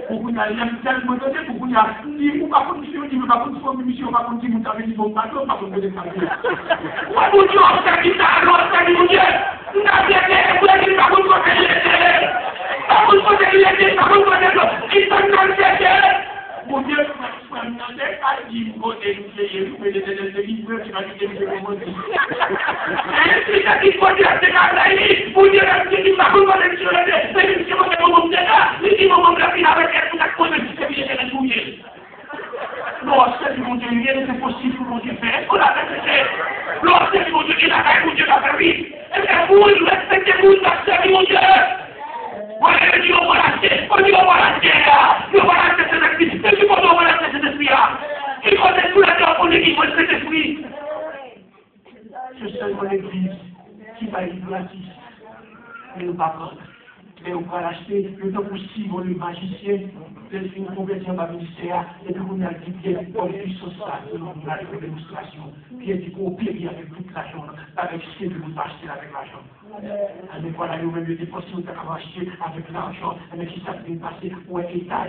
Pour vous, il y a tellement de temps pour vous, il y a dit, ou pas contre mission, il ne va pas contre mission, pas contre mission, vous avez dit, bon, pas contre des familles. Ouais, mon Dieu, on s'est dit ça, alors, on s'est dit, mon Dieu, vous avez dit, vous avez dit, pas contre des lettres, pas contre des lettres, pas contre des lettres, ils sont dans le ciel. Mon Dieu, je ne sais pas si vous avez dit, vous avez dit, vous avez dit, vous avez dit, vous avez dit, vous avez dit, et si vous avez dit, c'est comme ça, vous dites, c'est pas comme ça, c'est comme ça, c'est mon Dieu, il avait quelque chose à cause de ce que j'ai débrouillé. Non, c'est mon Dieu, rien n'est possible pour mon Dieu faire. On a fait non, c'est mon Dieu qui l'a fait, mon Dieu l'a fait, oui. Et bien, vous, respectez-vous, c'est mon Dieu. Ouais, Dieu, on va lâcher, on va lâcher, on va lâcher cet esprit, c'est du monde, on va lâcher cet esprit-là. Il faut être tout la terre pour l'église, cet esprit. C'est seulement l'église qui va être gratis. Mais on va prendre. Mais on va l'acheter, le temps possible, le magicien, les films convertis en ministère, et puis on a dit qu'il y a une puissance on a une démonstration, qui est dit qu'on périt avec toute l'argent, avec ce que vous achetez avec l'argent. Mais voilà, nous-mêmes, il est possible d'avoir acheté avec l'argent, mais qui s'est passé pour un état,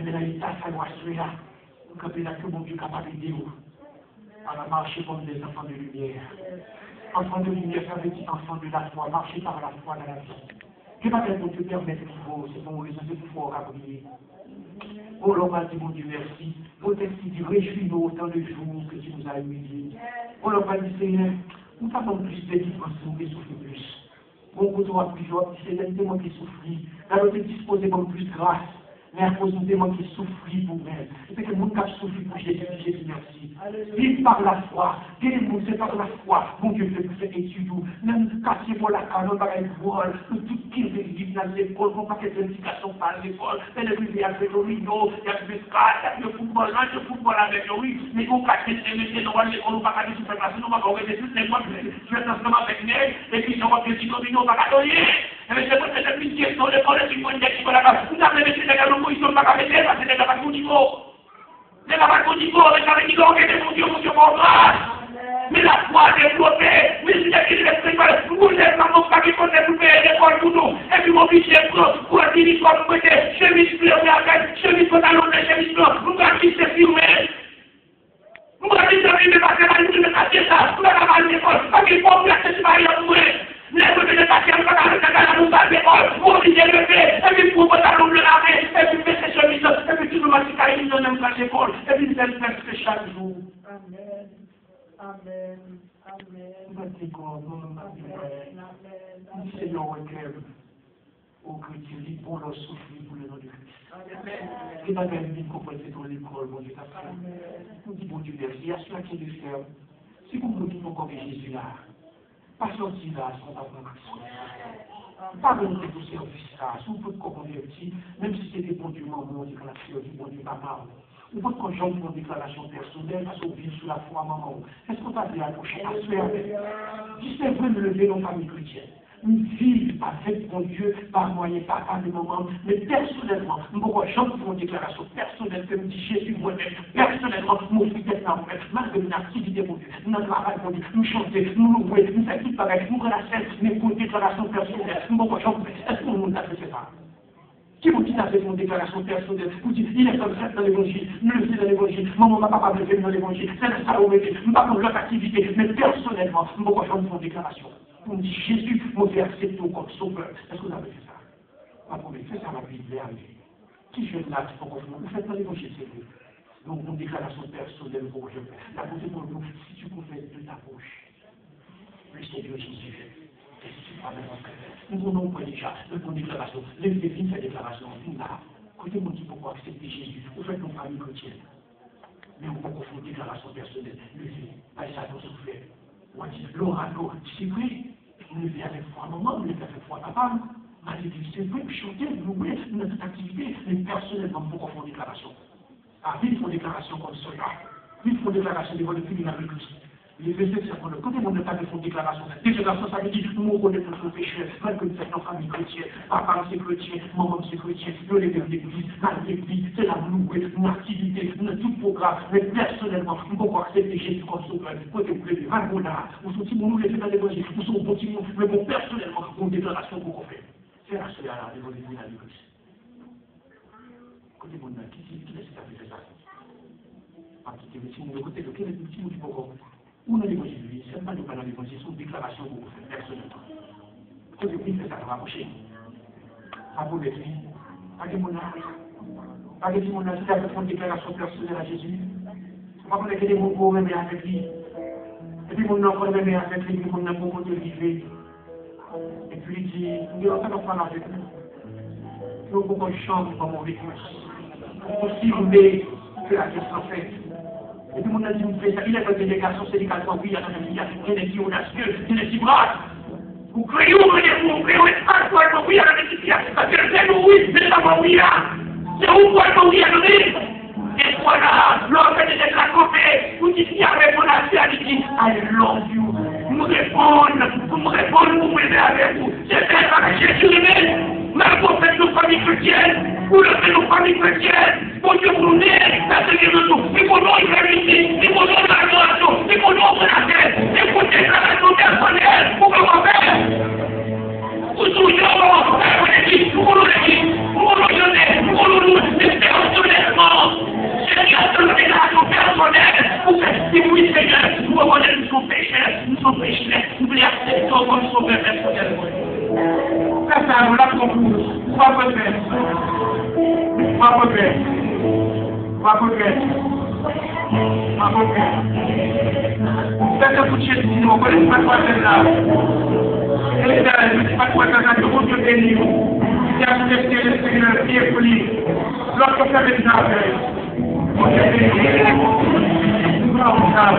mais l'état, ça doit se faire. Donc, il y a que mon Dieu capable de dire, on va marcher comme des enfants de lumière. Enfants de lumière, ça veut dire enfants de la foi, marcher par la foi dans la vie. Je ne sais pas quel Dieu permet qu'il faut, c'est bon, raison de pouvoir prier. Oh, l'homme a dit, mon Dieu, merci. Peut-être qu'il dit, réjouis-nous autant de jours que tu nous as humiliés. Oh, l'homme a dit, Seigneur, nous n'avons plus de délivrance, nous qui souffrons plus. Mon couteau a plus joie, c'est l'un qui souffrit. La l'autre est disposé comme plus grâce. Mais à cause de moi qui souffrit pour elle. C'est que mon cap souffrit pour Jésus, Jésus, merci. Vive par la foi. Guéris-nous, c'est par la foi. Mon Dieu, fait étude. Même casser pour la canon par une voile. Tout qui est dans l'école, qu'on pas qu'être indication par l'école. Elle est venue avec le rideau, il y a le scat, il y a le football, là, le football avec lui. Mais qu'on casse les métiers, on va l'école, on va pas faire passer, on va organiser toutes les mois. Je vais transformer avec elle, et puis on va faire des communes, on va pas donner. Et bien, c'est pour cette pitié, sur l'école, et puis on va dire qu'il faut la faire. Vous avez laissé les gars, ils sont pas capables parce que c'est pas bon niveau. C'est pas bon niveau, mais ça veut dire qu'on est mon Dieu, mon grâce. Mais la foi développée, mais si il est préparé, vous êtes dans mon paquet pour développer l'école pour nous. Et puis mon fichier pour dire l'histoire, vous mettez chemise bleue, chemise pantalon, chemise blanc, vous gardez c'est filmé. Vous gardez c'est filmé parce que la lutte de passer ça, vous avez mal l'école, parce qu'il faut placer ce mari en vous. Les côtés de passer en pantalon, la nous va l'école, vous obligez de le faire, et puis pour pantalon bleu lavé, et puis faites ces chemises, et puis tu nous vas se caler dans même pas l'école, et puis vous allez faire ce chaque jour. Amen. Amen. Amen. Seigneur, recueille aux chrétiens, dit pour leur souffrir pour le nom de Christ. Et ma belle vie, comprendre c'est dans l'école, mon Dieu, ta frère. Nous disons, Dieu, merci. À ceux qui le font, si vous me dites encore que Jésus là, pas sorti là, si on va prendre Christ. Pas venir de tout service là, si vous pouvez convertir, même si c'était bon Dieu, maman, dit que la fille, dit bon Dieu, papa. Ou votre conjoint pour une déclaration personnelle, parce qu'on vit sous la foi, maman. Est-ce qu'on va bien approcher à se faire? Si c'est vrai de lever nos familles chrétiennes, nous vivons avec mon Dieu, par moyen, par le moment, mais personnellement, nous avons jamais fait une déclaration personnelle, comme dit Jésus, moi-même, personnellement, mon fils est là, malgré une activité, mon Dieu, nous travaillons, mon Dieu, nous chanter, nous louer, nous faire tout pareil, nous relaxer, mais pour une déclaration personnelle, nous avons jamais fait. Est-ce que nous avons fait ça? Si vous dites avec une déclaration personnelle, vous dites, il est comme ça dans l'évangile, nous le faisons dans l'évangile, maman, ma papa me fait dans l'évangile, c'est ça au métier, nous pas pour l'autre activité, mais personnellement, nous pouvons faire une déclaration. On dit, Jésus, mon Dieu, accepte comme sauveur. Est-ce que vous avez fait ça? Ma première, faites ça à la Bible, arrivé. Qui je là, il faut qu'on vous faites dans l'évangile, c'est vous. Donc, une déclaration personnelle pour je fais. La beauté pour nous, si tu confesses de ta bouche, le Seigneur Jésus, et si tu parles dans ton cœur, nous n'avons pas déjà une déclaration. Les défis, cette déclaration, nous là. Écoutez, mon Dieu, pourquoi accepter Jésus? Vous faites nos familles chrétiennes. Mais on va confondre déclaration personnelle. Le fait, pas ça, nous souffrir. On dit, l'oracle, c'est vrai. On le fait avec foi maman, on le fait avec foi papa. C'est vrai, chanter, louer, notre activité, mais personnellement, pour qu'on fasse une déclaration. Ah, il faut une déclaration comme cela. Il faut une déclaration devant le tribunal de Christ. Les versets, c'est pour le côté mon état de son déclaration. Déclaration, ça veut dire, nous reconnaissons nos péchés, même que nous sommes en famille chrétienne, papa c'est chrétien, maman c'est chrétien, nous les vers l'église, l'église, c'est la louer, une activité, une tout programme, mais personnellement, nous pouvons accepter Jésus comme sauveur, côté vous voulez, un bon art, nous sommes nous les faits dans l'évangile, nous sommes bons, mais bon, personnellement, une déclaration pour qu'on fait. C'est la seule à l'évangile de l'église. Côté mon âme, qui laisse faire ça? Pas quitter le signe, le côté de quel est le signe du programme? Ou dans l'évangile, c'est pas de pas dans l'évangile, c'est une déclaration pour vous faire personnellement. Quand vous faites ça, ça va approcher. Pas pour les filles, pas de mon âge. Pas de mon âge, c'est une déclaration personnelle à Jésus. C'est pas pour les des mots même avec lui. Et puis mon enfant même avec lui, puis mon enfant de vivre. Et puis il dit, nous allons faire parler avec nous. Nous allons qu'on chante comme on vécu. Aussi vous voulez que la question faite. Et puis, mon a dit, il est une délégation syndicale pour lui, il y a des qui audacieux, il est si brave. Vous créez, vous créez, à quoi pour lui, à la nécessité, parce que c'est nous, oui, mais ça va oui, là. C'est où pour être oui, à donner. Et voilà, l'homme fait des déclarations, vous dites, il y a répondu à ça, il dit, I love you. Vous me répondez, vous m'aidez avec vous. C'est très avec Jésus lui-même. Même pour faire nos familles chrétiennes, vous le faites nos familles chrétiennes, pour que vous nous aidez, la Seigneur de tout. Il faut nous réunir, il faut nous l'adoration, il faut nous la tête, il faut déclaration personnelle, pour comment faire. Vous toujours, comment faire, vous l'église, vous nous jeunesse, vous nous personnellement. Seigneur, de la déclaration personnelle, pour faire si oui, Seigneur, nous reconnaissons nous sommes pécheurs, nous voulons accepter comme sauveur personnellement. Ça, on l'a compris. Pas de peine. Pas de peine. Pas de peine. Pas de peine. Faites un coup de chien ici, on ne connaît pas quoi faire là. Et les gars, je ne sais pas quoi faire là, je compte le bénir. Si à vous laissez le Seigneur, qui est poli. Lorsqu'on fait des affaires, on se bénit. Nous allons faire.